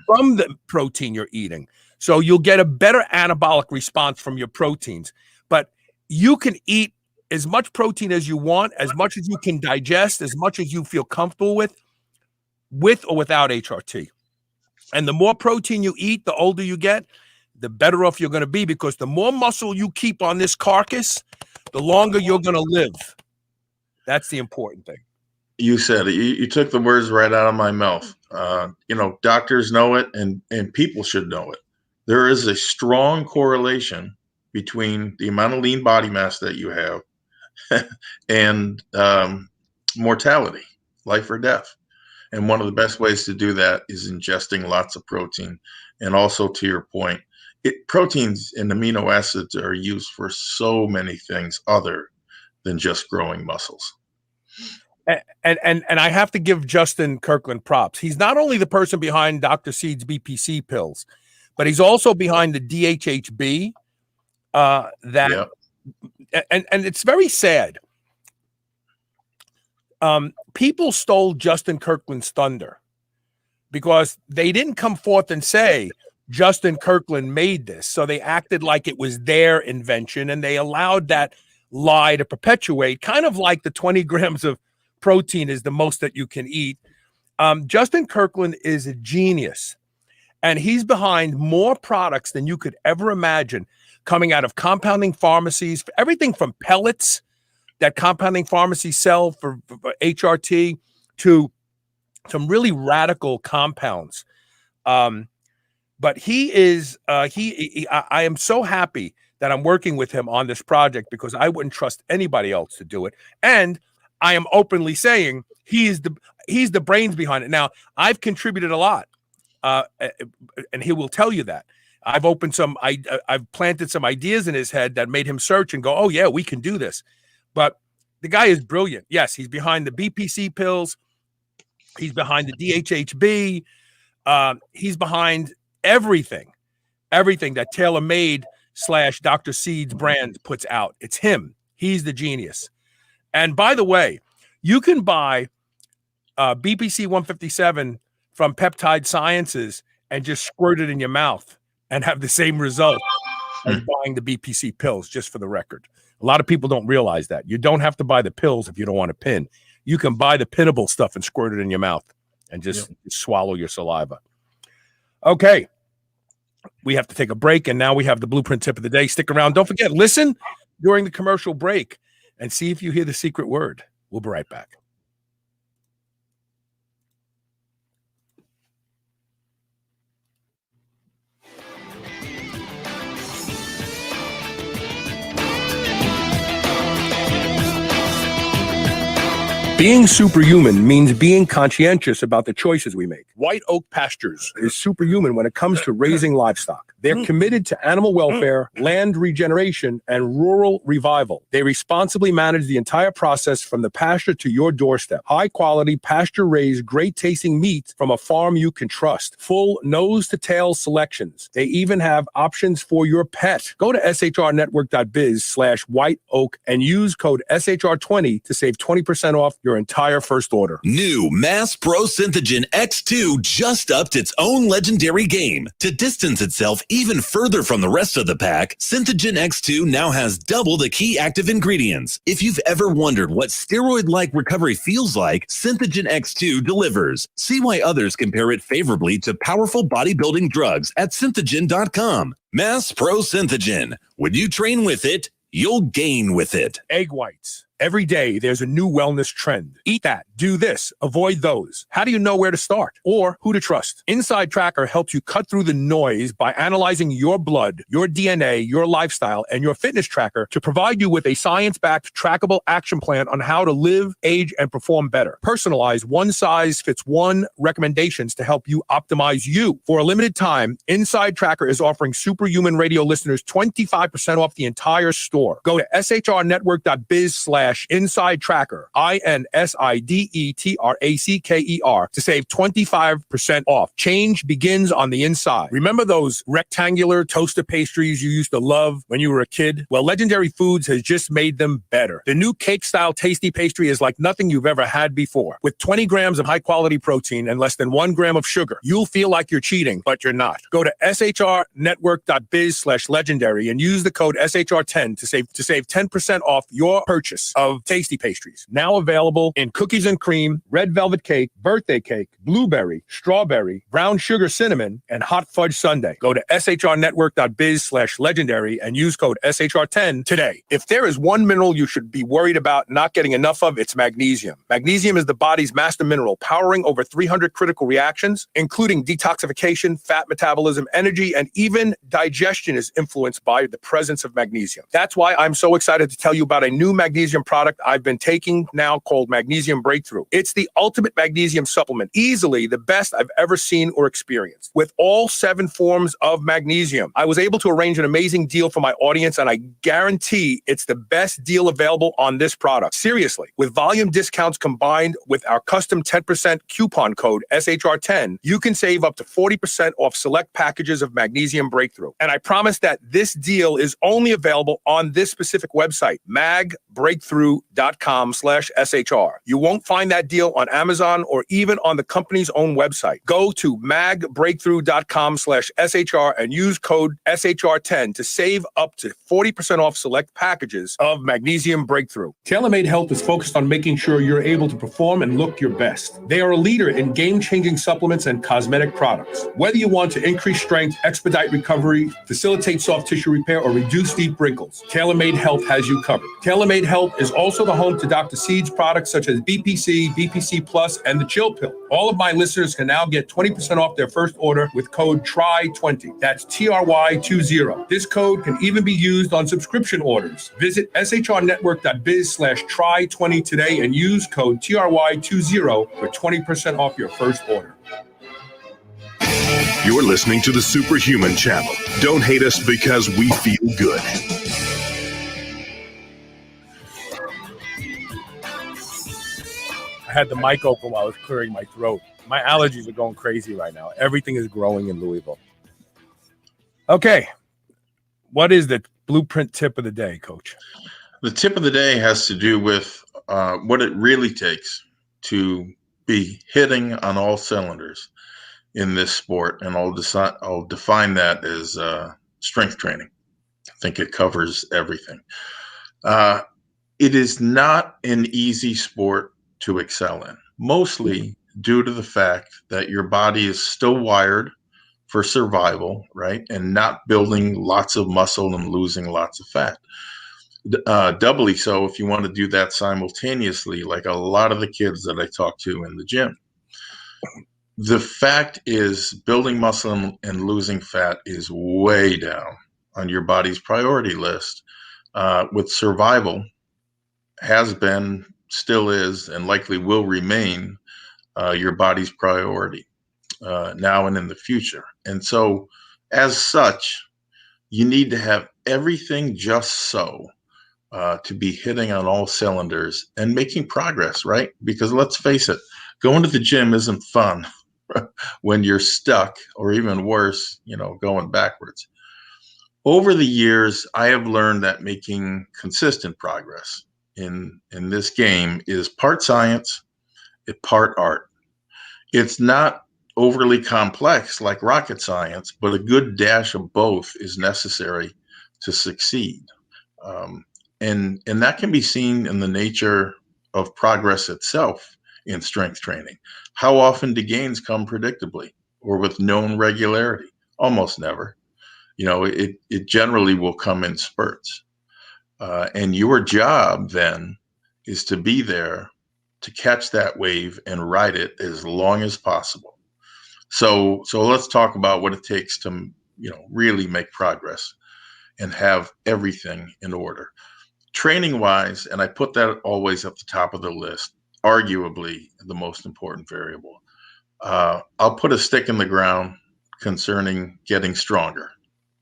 from the protein you're eating. So you'll get a better anabolic response from your proteins. But you can eat as much protein as you want, as much as you can digest, as much as you feel comfortable with or without HRT. And the more protein you eat, the older you get, the better off you're going to be, because the more muscle you keep on this carcass, the longer you're going to live. That's the important thing. You said it. You took the words right out of my mouth. Doctors know it, and people should know it. There is a strong correlation between the amount of lean body mass that you have and mortality, life or death. And one of the best ways to do that is ingesting lots of protein. And also, to your point, proteins and amino acids are used for so many things other than just growing muscles. And I have to give Justin Kirkland props. He's not only the person behind Dr. Seed's BPC pills, but he's also behind the DHHB. And it's very sad. People stole Justin Kirkland's thunder because they didn't come forth and say Justin Kirkland made this. So they acted like it was their invention, and they allowed that lie to perpetuate, kind of like the 20 grams of protein is the most that you can eat. Justin Kirkland is a genius, and he's behind more products than you could ever imagine coming out of compounding pharmacies, everything from pellets that compounding pharmacies sell for HRT to some really radical compounds. But he is, I am so happy that I'm working with him on this project, because I wouldn't trust anybody else to do it. And I am openly saying he's the brains behind it. Now, I've contributed a lot, and he will tell you that. I've planted some ideas in his head that made him search and go, oh yeah, we can do this. But the guy is brilliant. Yes, he's behind the BPC pills. He's behind the DHHB. He's behind everything that TaylorMade / Dr. Seed's brand puts out. It's him. He's the genius. And by the way, you can buy BPC 157 from Peptide Sciences and just squirt it in your mouth and have the same result as buying the BPC pills, just for the record. A lot of people don't realize that. You don't have to buy the pills if you don't want to pin. You can buy the pinnable stuff and squirt it in your mouth and just swallow your saliva. Okay. We have to take a break, and now we have the BluePrint tip of the day. Stick around. Don't forget, listen during the commercial break and see if you hear the secret word. We'll be right back. Being superhuman means being conscientious about the choices we make. White Oak Pastures is superhuman when it comes to raising livestock. They're committed to animal welfare, land regeneration, and rural revival. They responsibly manage the entire process from the pasture to your doorstep. High-quality, pasture-raised, great-tasting meat from a farm you can trust. Full nose-to-tail selections. They even have options for your pet. Go to shrnetwork.biz/White Oak and use code SHR20 to save 20% off your entire first order. New Mass Pro Synthogen X2 just upped its own legendary game. To distance itself even further from the rest of the pack, Synthogen X2 now has double the key active ingredients. If you've ever wondered what steroid-like recovery feels like, Synthogen X2 delivers. See why others compare it favorably to powerful bodybuilding drugs at synthogen.com. Mass Pro Synthogen. When you train with it, you'll gain with it. Egg whites. Every day, there's a new wellness trend. Eat that, do this, avoid those. How do you know where to start or who to trust? Inside Tracker helps you cut through the noise by analyzing your blood, your DNA, your lifestyle, and your fitness tracker to provide you with a science-backed, trackable action plan on how to live, age, and perform better. Personalized, one-size-fits-one recommendations to help you optimize you. For a limited time, Inside Tracker is offering Superhuman Radio listeners 25% off the entire store. Go to shrnetwork.biz/ Inside Tracker, INSIDETRACKER, to save 25% off. Change begins on the inside. Remember those rectangular toaster pastries you used to love when you were a kid? Well, Legendary Foods has just made them better. The new cake-style tasty pastry is like nothing you've ever had before. With 20 grams of high-quality protein and less than 1 gram of sugar, you'll feel like you're cheating, but you're not. Go to shrnetwork.biz/legendary and use the code SHR10 to save 10% off your purchase of tasty pastries. Now available in cookies and cream, red velvet cake, birthday cake, blueberry, strawberry, brown sugar cinnamon, and hot fudge sundae. Go to shrnetwork.biz/legendary and use code SHR10 today. If there is one mineral you should be worried about not getting enough of, it's magnesium. Magnesium is the body's master mineral, powering over 300 critical reactions, including detoxification, fat metabolism, energy, and even digestion is influenced by the presence of magnesium. That's why I'm so excited to tell you about a new magnesium product I've been taking now called Magnesium Breakthrough. It's the ultimate magnesium supplement, easily the best I've ever seen or experienced. With all 7 forms of magnesium, I was able to arrange an amazing deal for my audience, and I guarantee it's the best deal available on this product. Seriously, with volume discounts combined with our custom 10% coupon code SHR10, you can save up to 40% off select packages of Magnesium Breakthrough. And I promise that this deal is only available on this specific website, magbreakthrough.com/SHR. You won't find that deal on Amazon or even on the company's own website. Go to magbreakthrough.com/SHR and use code SHR10 to save up to 40% off select packages of Magnesium Breakthrough. TaylorMade Health is focused on making sure you're able to perform and look your best. They are a leader in game-changing supplements and cosmetic products. Whether you want to increase strength, expedite recovery, facilitate soft tissue repair, or reduce deep wrinkles, TaylorMade Health has you covered. TaylorMade Health is also the home to Dr. Seed's products such as BPC, BPC Plus, and the Chill Pill. All of my listeners can now get 20% off their first order with code TRY20. That's TRY20. This code can even be used on subscription orders. Visit shrnetwork.biz/try20 today and use code TRY20 for 20% off your first order. You're listening to the Superhuman Channel. Don't hate us because we feel good. I had the mic open while I was clearing my throat. My allergies are going crazy right now. Everything is growing in Louisville. Okay. What is the BluePrint tip of the day, Coach? The tip of the day has to do with what it really takes to be hitting on all cylinders in this sport, and I'll define that as strength training. I think it covers everything. It is not an easy sport to excel in, mostly due to the fact that your body is still wired for survival, right? And not building lots of muscle and losing lots of fat. Doubly so if you want to do that simultaneously, like a lot of the kids that I talk to in the gym. The fact is, building muscle and losing fat is way down on your body's priority list. With survival, has been, still is, and likely will remain your body's priority now and in the future. And so, as such, you need to have everything just so to be hitting on all cylinders and making progress, right? Because let's face it, going to the gym isn't fun when you're stuck, or even worse, going backwards. Over the years, I have learned that making consistent progress in this game is part science, part art. It's not overly complex like rocket science, but a good dash of both is necessary to succeed. And that can be seen in the nature of progress itself in strength training. How often do gains come predictably or with known regularity? Almost never. It generally will come in spurts. And your job then is to be there to catch that wave and ride it as long as possible. So let's talk about what it takes to, really make progress and have everything in order. Training wise, and I put that always at the top of the list, arguably the most important variable. I'll put a stick in the ground concerning getting stronger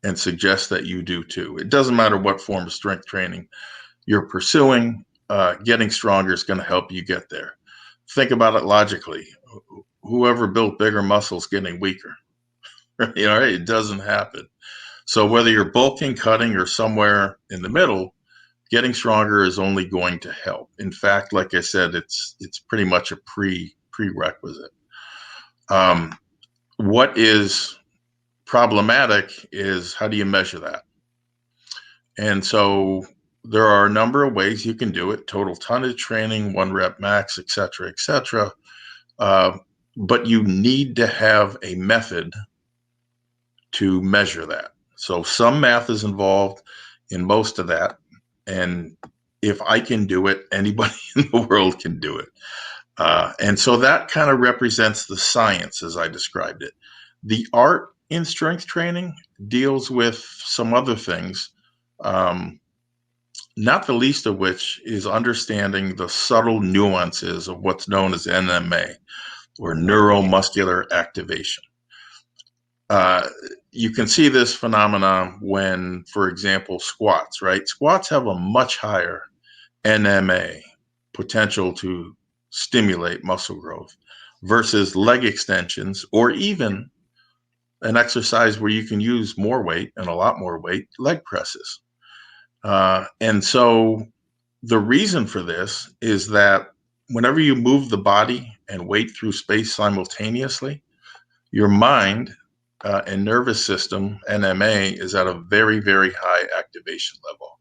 and suggest that you do too. It doesn't matter what form of strength training you're pursuing. getting stronger is going to help you get there. Think about it logically. Whoever built bigger muscles getting weaker, right? It doesn't happen. So whether you're bulking, cutting, or somewhere in the middle, getting stronger is only going to help. In fact, like I said, it's pretty much a prerequisite. What is problematic is, how do you measure that? And so there are a number of ways you can do it: total tonnage training, 1 rep max, et cetera, et cetera. But you need to have a method to measure that. So some math is involved in most of that. And if I can do it, anybody in the world can do it. And so that kind of represents the science as I described it. The art in strength training deals with some other things, not the least of which is understanding the subtle nuances of what's known as NMA, or neuromuscular activation. You can see this phenomenon when, for example, squats, right? Squats have a much higher NMA, potential to stimulate muscle growth, versus leg extensions, or even an exercise where you can use more weight, and a lot more weight, leg presses. And so the reason for this is that whenever you move the body and weight through space simultaneously, your mind and nervous system, NMA, is at a very, very high activation level.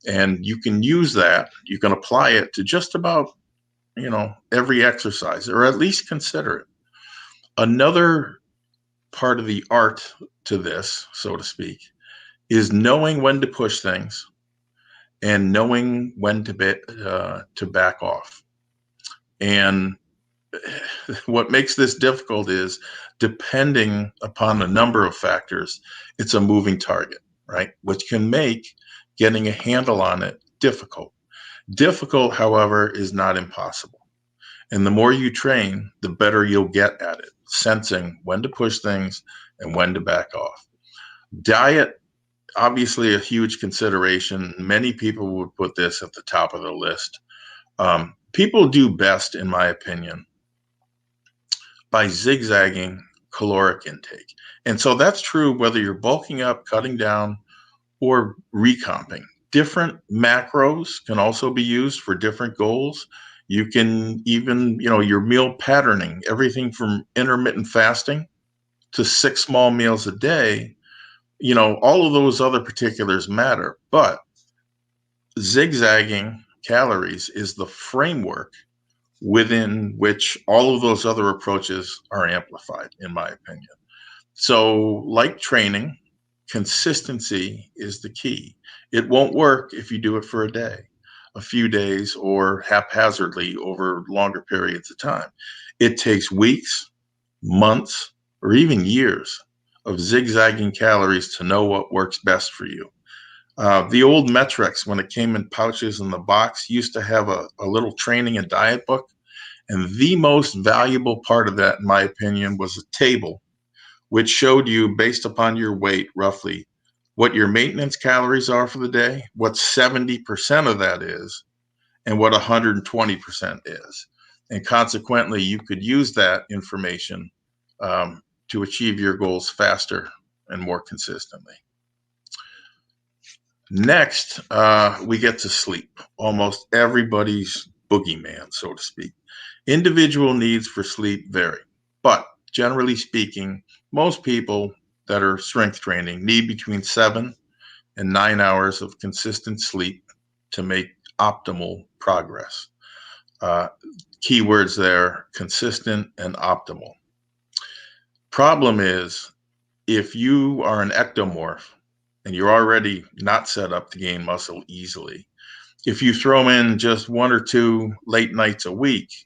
And you can use that, you can apply it to just about, every exercise, or at least consider it. Another part of the art to this, so to speak, is knowing when to push things and knowing when to back off. And what makes this difficult is, depending upon a number of factors, it's a moving target, right? Which can make getting a handle on it difficult. Difficult, however, is not impossible. And the more you train, the better you'll get at it, sensing when to push things and when to back off. Diet, obviously a huge consideration. Many people would put this at the top of the list. People do best, in my opinion, by zigzagging caloric intake. And so that's true whether you're bulking up, cutting down, or recomping. Different macros can also be used for different goals. You can even, your meal patterning, everything from intermittent fasting to 6 small meals a day, all of those other particulars matter. But zigzagging calories is the framework within which all of those other approaches are amplified, in my opinion. So, like training, consistency is the key. It won't work if you do it for a day, a few days, or haphazardly over longer periods of time. It takes weeks, months, or even years of zigzagging calories to know what works best for you. The old Metrex, when it came in pouches in the box, used to have a little training and diet book. And the most valuable part of that, in my opinion, was a table which showed you, based upon your weight, roughly what your maintenance calories are for the day, what 70% of that is, and what 120% is. And consequently, you could use that information to achieve your goals faster and more consistently. Next, we get to sleep. Almost everybody's boogeyman, so to speak. Individual needs for sleep vary, but generally speaking, most people that are strength training need between 7 and 9 hours of consistent sleep to make optimal progress. Keywords there: consistent and optimal. Problem is, if you are an ectomorph and you're already not set up to gain muscle easily, if you throw in just 1 or 2 late nights a week,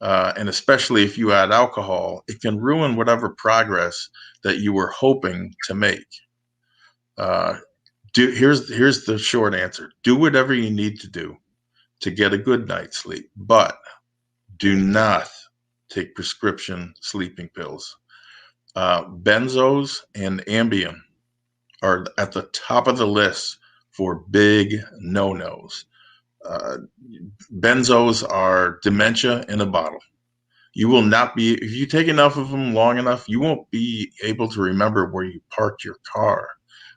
and especially if you add alcohol, it can ruin whatever progress that you were hoping to make. Here's the short answer: do whatever you need to do to get a good night's sleep, but do not take prescription sleeping pills. Benzos and Ambien are at the top of the list for big no-nos. benzos are dementia in a bottle. You will not be, if you take enough of them long enough, you won't be able to remember where you parked your car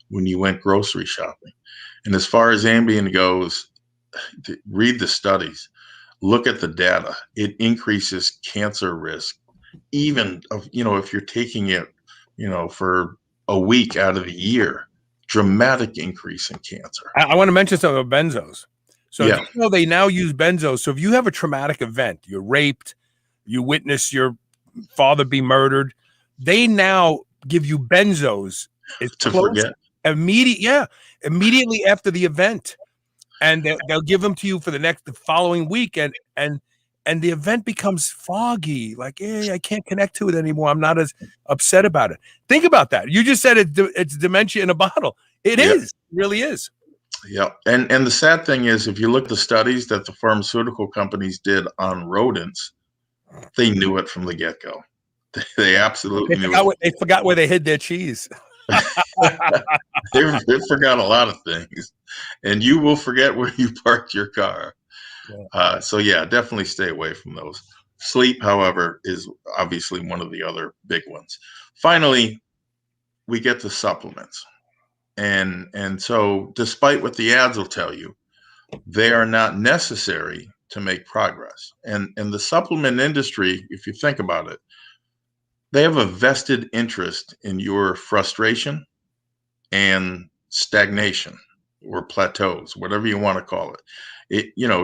when you went grocery shopping. And as far as Ambien goes, read the studies, look at the data. It increases cancer risk, even if you're taking it, for a week out of the year, dramatic increase in cancer. I want to mention something about benzos. So Yeah. they now use benzos. So if you have a traumatic event, you're raped, you witness your father be murdered, they now give you benzos To forget. immediately after the event, and they'll give them to you for the following week, and the event becomes foggy, like, hey, I can't connect to it anymore. I'm not as upset about it. Think about that. You just said it's dementia in a bottle. It is. It really is. Yeah. And the sad thing is, if you look at the studies that the pharmaceutical companies did on rodents, they knew it from the get-go. They absolutely knew it. They forgot where they hid their cheese. They forgot a lot of things, and you will forget where you parked your car. Yeah. So definitely stay away from those. Sleep, however, is obviously one of the other big ones. Finally, we get to supplements. And so despite what the ads will tell you, they are not necessary to make progress. And the supplement industry, if you think about it, they have a vested interest in your frustration and stagnation or plateaus, whatever you want to call it.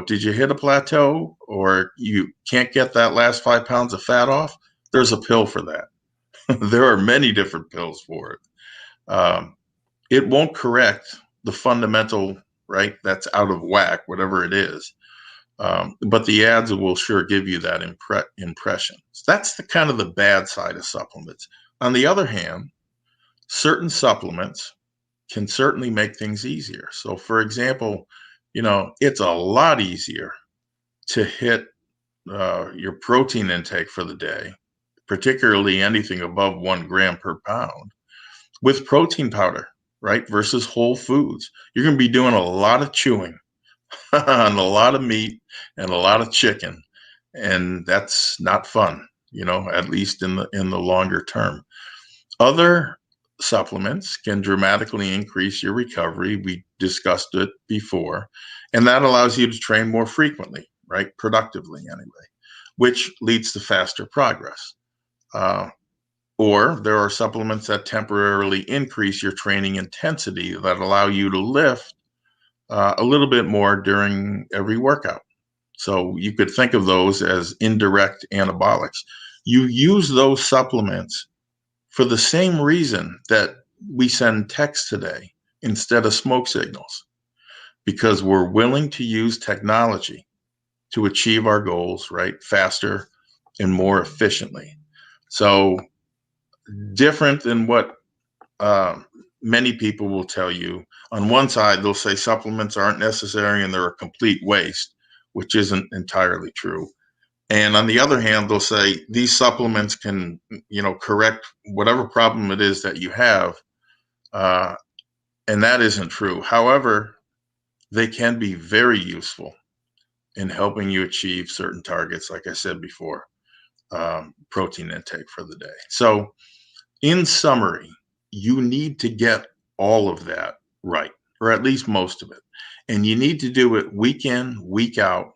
Did you hit a plateau, or you can't get that last 5 pounds of fat off? There's a pill for that. There are many different pills for it. It won't correct the fundamental, right? That's out of whack, whatever it is. But the ads will sure give you that impression. So that's the kind of the bad side of supplements. On the other hand, certain supplements can certainly make things easier. So for example, it's a lot easier to hit your protein intake for the day, particularly anything above 1 gram per pound, with protein powder, right? Versus whole foods. You're going to be doing a lot of chewing on a lot of meat and a lot of chicken. And that's not fun, at least in the longer term. Other supplements can dramatically increase your recovery. We discussed it before, and that allows you to train more frequently, right? Productively anyway, which leads to faster progress. Or there are supplements that temporarily increase your training intensity that allow you to lift a little bit more during every workout. So you could think of those as indirect anabolics. You use those supplements for the same reason that we send text today instead of smoke signals, because we're willing to use technology to achieve our goals, right? Faster and more efficiently. So different than what many people will tell you. On one side, they'll say supplements aren't necessary and they're a complete waste, which isn't entirely true. And on the other hand, they'll say these supplements can, correct whatever problem it is that you have. And that isn't true. However, they can be very useful in helping you achieve certain targets, like I said before, protein intake for the day. So in summary, you need to get all of that right, or at least most of it. And you need to do it week in, week out,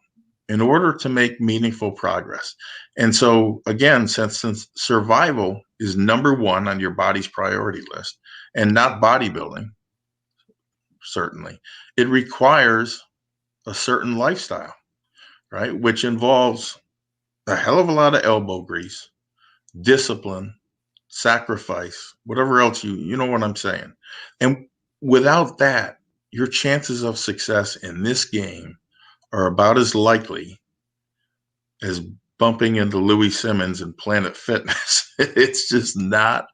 in order to make meaningful progress. And so again, since survival is number one on your body's priority list, and not bodybuilding, certainly, it requires a certain lifestyle, right? Which involves a hell of a lot of elbow grease, discipline, sacrifice, whatever else you know what I'm saying. And without that, your chances of success in this game are about as likely as bumping into Louis Simmons and Planet Fitness. It's just not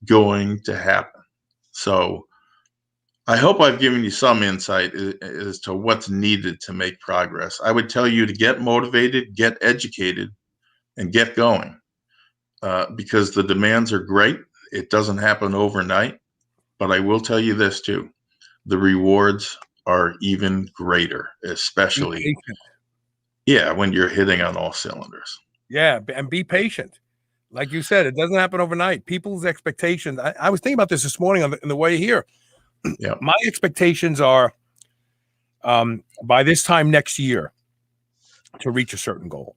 going to happen. So I hope I've given you some insight as to what's needed to make progress. I would tell you to get motivated, get educated, and get going, because the demands are great. It doesn't happen overnight, but I will tell you this too. The rewards are even greater, especially when you're hitting on all cylinders. Yeah, and be patient. Like you said, it doesn't happen overnight. People's expectations. I was thinking about this morning on the way here. Yeah, my expectations are by this time next year to reach a certain goal.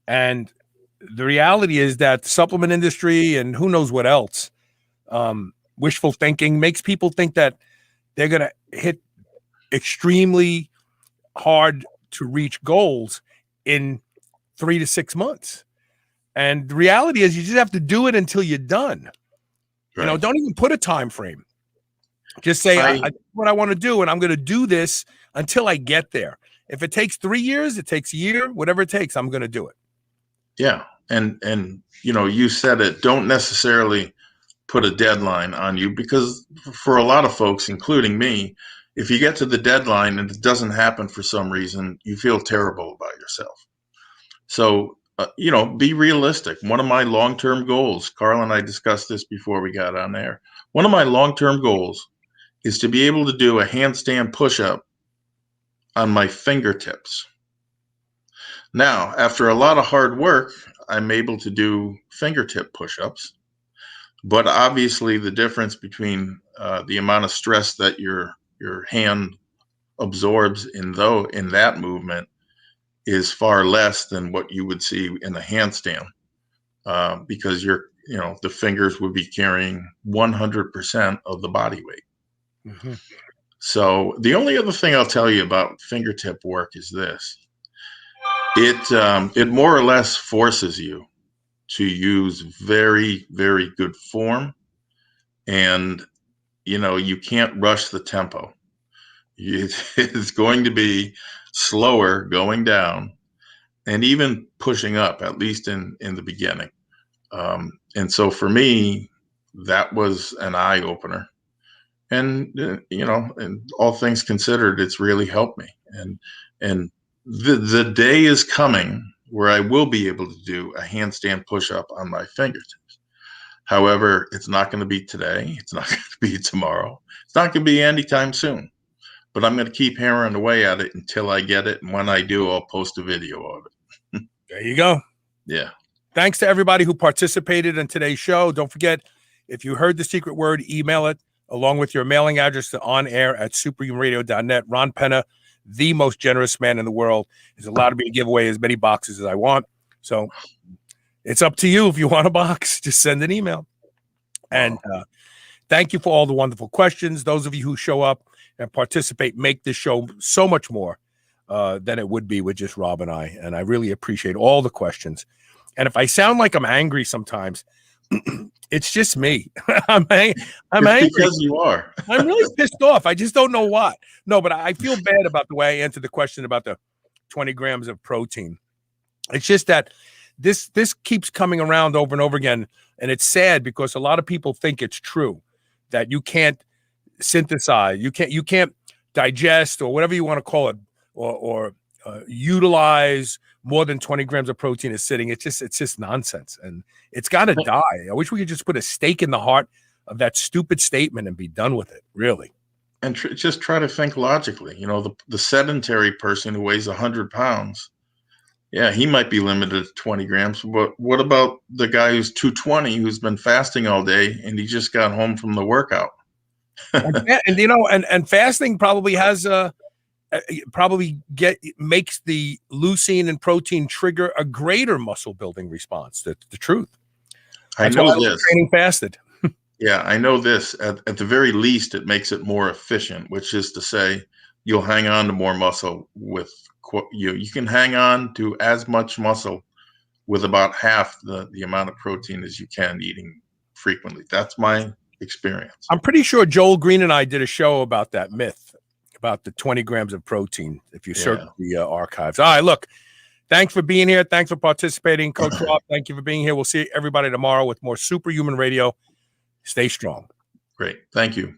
And the reality is that the supplement industry and who knows what else, wishful thinking makes people think that they're going to hit extremely hard to reach goals in 3 to 6 months. And the reality is you just have to do it until you're done. right. You know, don't even put a time frame. Just say, I what I want to do, and I'm going to do this until I get there. If it takes 3 years, it takes a year, whatever it takes, I'm going to do it. Yeah. And, you know, you said it, don't necessarily put a deadline on you, because for a lot of folks, including me, if you get to the deadline and it doesn't happen for some reason, you feel terrible about yourself. So, you know, be realistic. One of my long-term goals, Carl and I discussed this before we got on air. One of my long-term goals is to be able to do a handstand push-up on my fingertips. Now, after a lot of hard work, I'm able to do fingertip push-ups, but obviously the difference between the amount of stress that your hand absorbs in that movement is far less than what you would see in a handstand, because the fingers would be carrying 100% of the body weight. Mm-hmm. So the only other thing I'll tell you about fingertip work is this. It more or less forces you to use very, very good form. And, you know, you can't rush the tempo. It's going to be slower going down and even pushing up, at least in the beginning. And so for me, that was an eye opener. And, you know, and all things considered, it's really helped me. And the day is coming where I will be able to do a handstand push-up on my fingertips. However, it's not going to be today. It's not going to be tomorrow. It's not going to be anytime soon. But I'm going to keep hammering away at it until I get it. And when I do, I'll post a video of it. There you go. Yeah. Thanks to everybody who participated in today's show. Don't forget, if you heard the secret word, email it along with your mailing address to onair@superhumanradio.net. Ron Penna, the most generous man in the world, has allowed me to give away as many boxes as I want. So it's up to you. If you want a box, just send an email. And thank you for all the wonderful questions. Those of you who show up and participate make this show so much more than it would be with just Rob and I. And I really appreciate all the questions. And if I sound like I'm angry sometimes, it's just me. I'm angry because you are. I'm really pissed off. I just don't know what. No, but I feel bad about the way I answered the question about the 20 grams of protein. It's just that this keeps coming around over and over again. And it's sad because a lot of people think it's true that you can't synthesize, you can't digest, or whatever you want to call it, or utilize more than 20 grams of protein is sitting. It's just nonsense, and it's got to die. I wish we could just put a stake in the heart of that stupid statement and be done with it, really. And just try to think logically. You know, the sedentary person who weighs 100 pounds, yeah, he might be limited to 20 grams. But what about the guy who's 220, who's been fasting all day and he just got home from the workout? and you know, and fasting probably has makes the leucine and protein trigger a greater muscle building response. That's the truth. That's I know this. Training fasted. Yeah, I know this. At the very least, it makes it more efficient, which is to say, you'll hang on to more muscle with you can hang on to as much muscle with about half the amount of protein as you can eating frequently. That's my experience. I'm pretty sure Joel Green and I did a show about that myth, about the 20 grams of protein, if you search the archives. All right, look, thanks for being here. Thanks for participating. Coach Rob, thank you for being here. We'll see everybody tomorrow with more Superhuman Radio. Stay strong. Great. Thank you.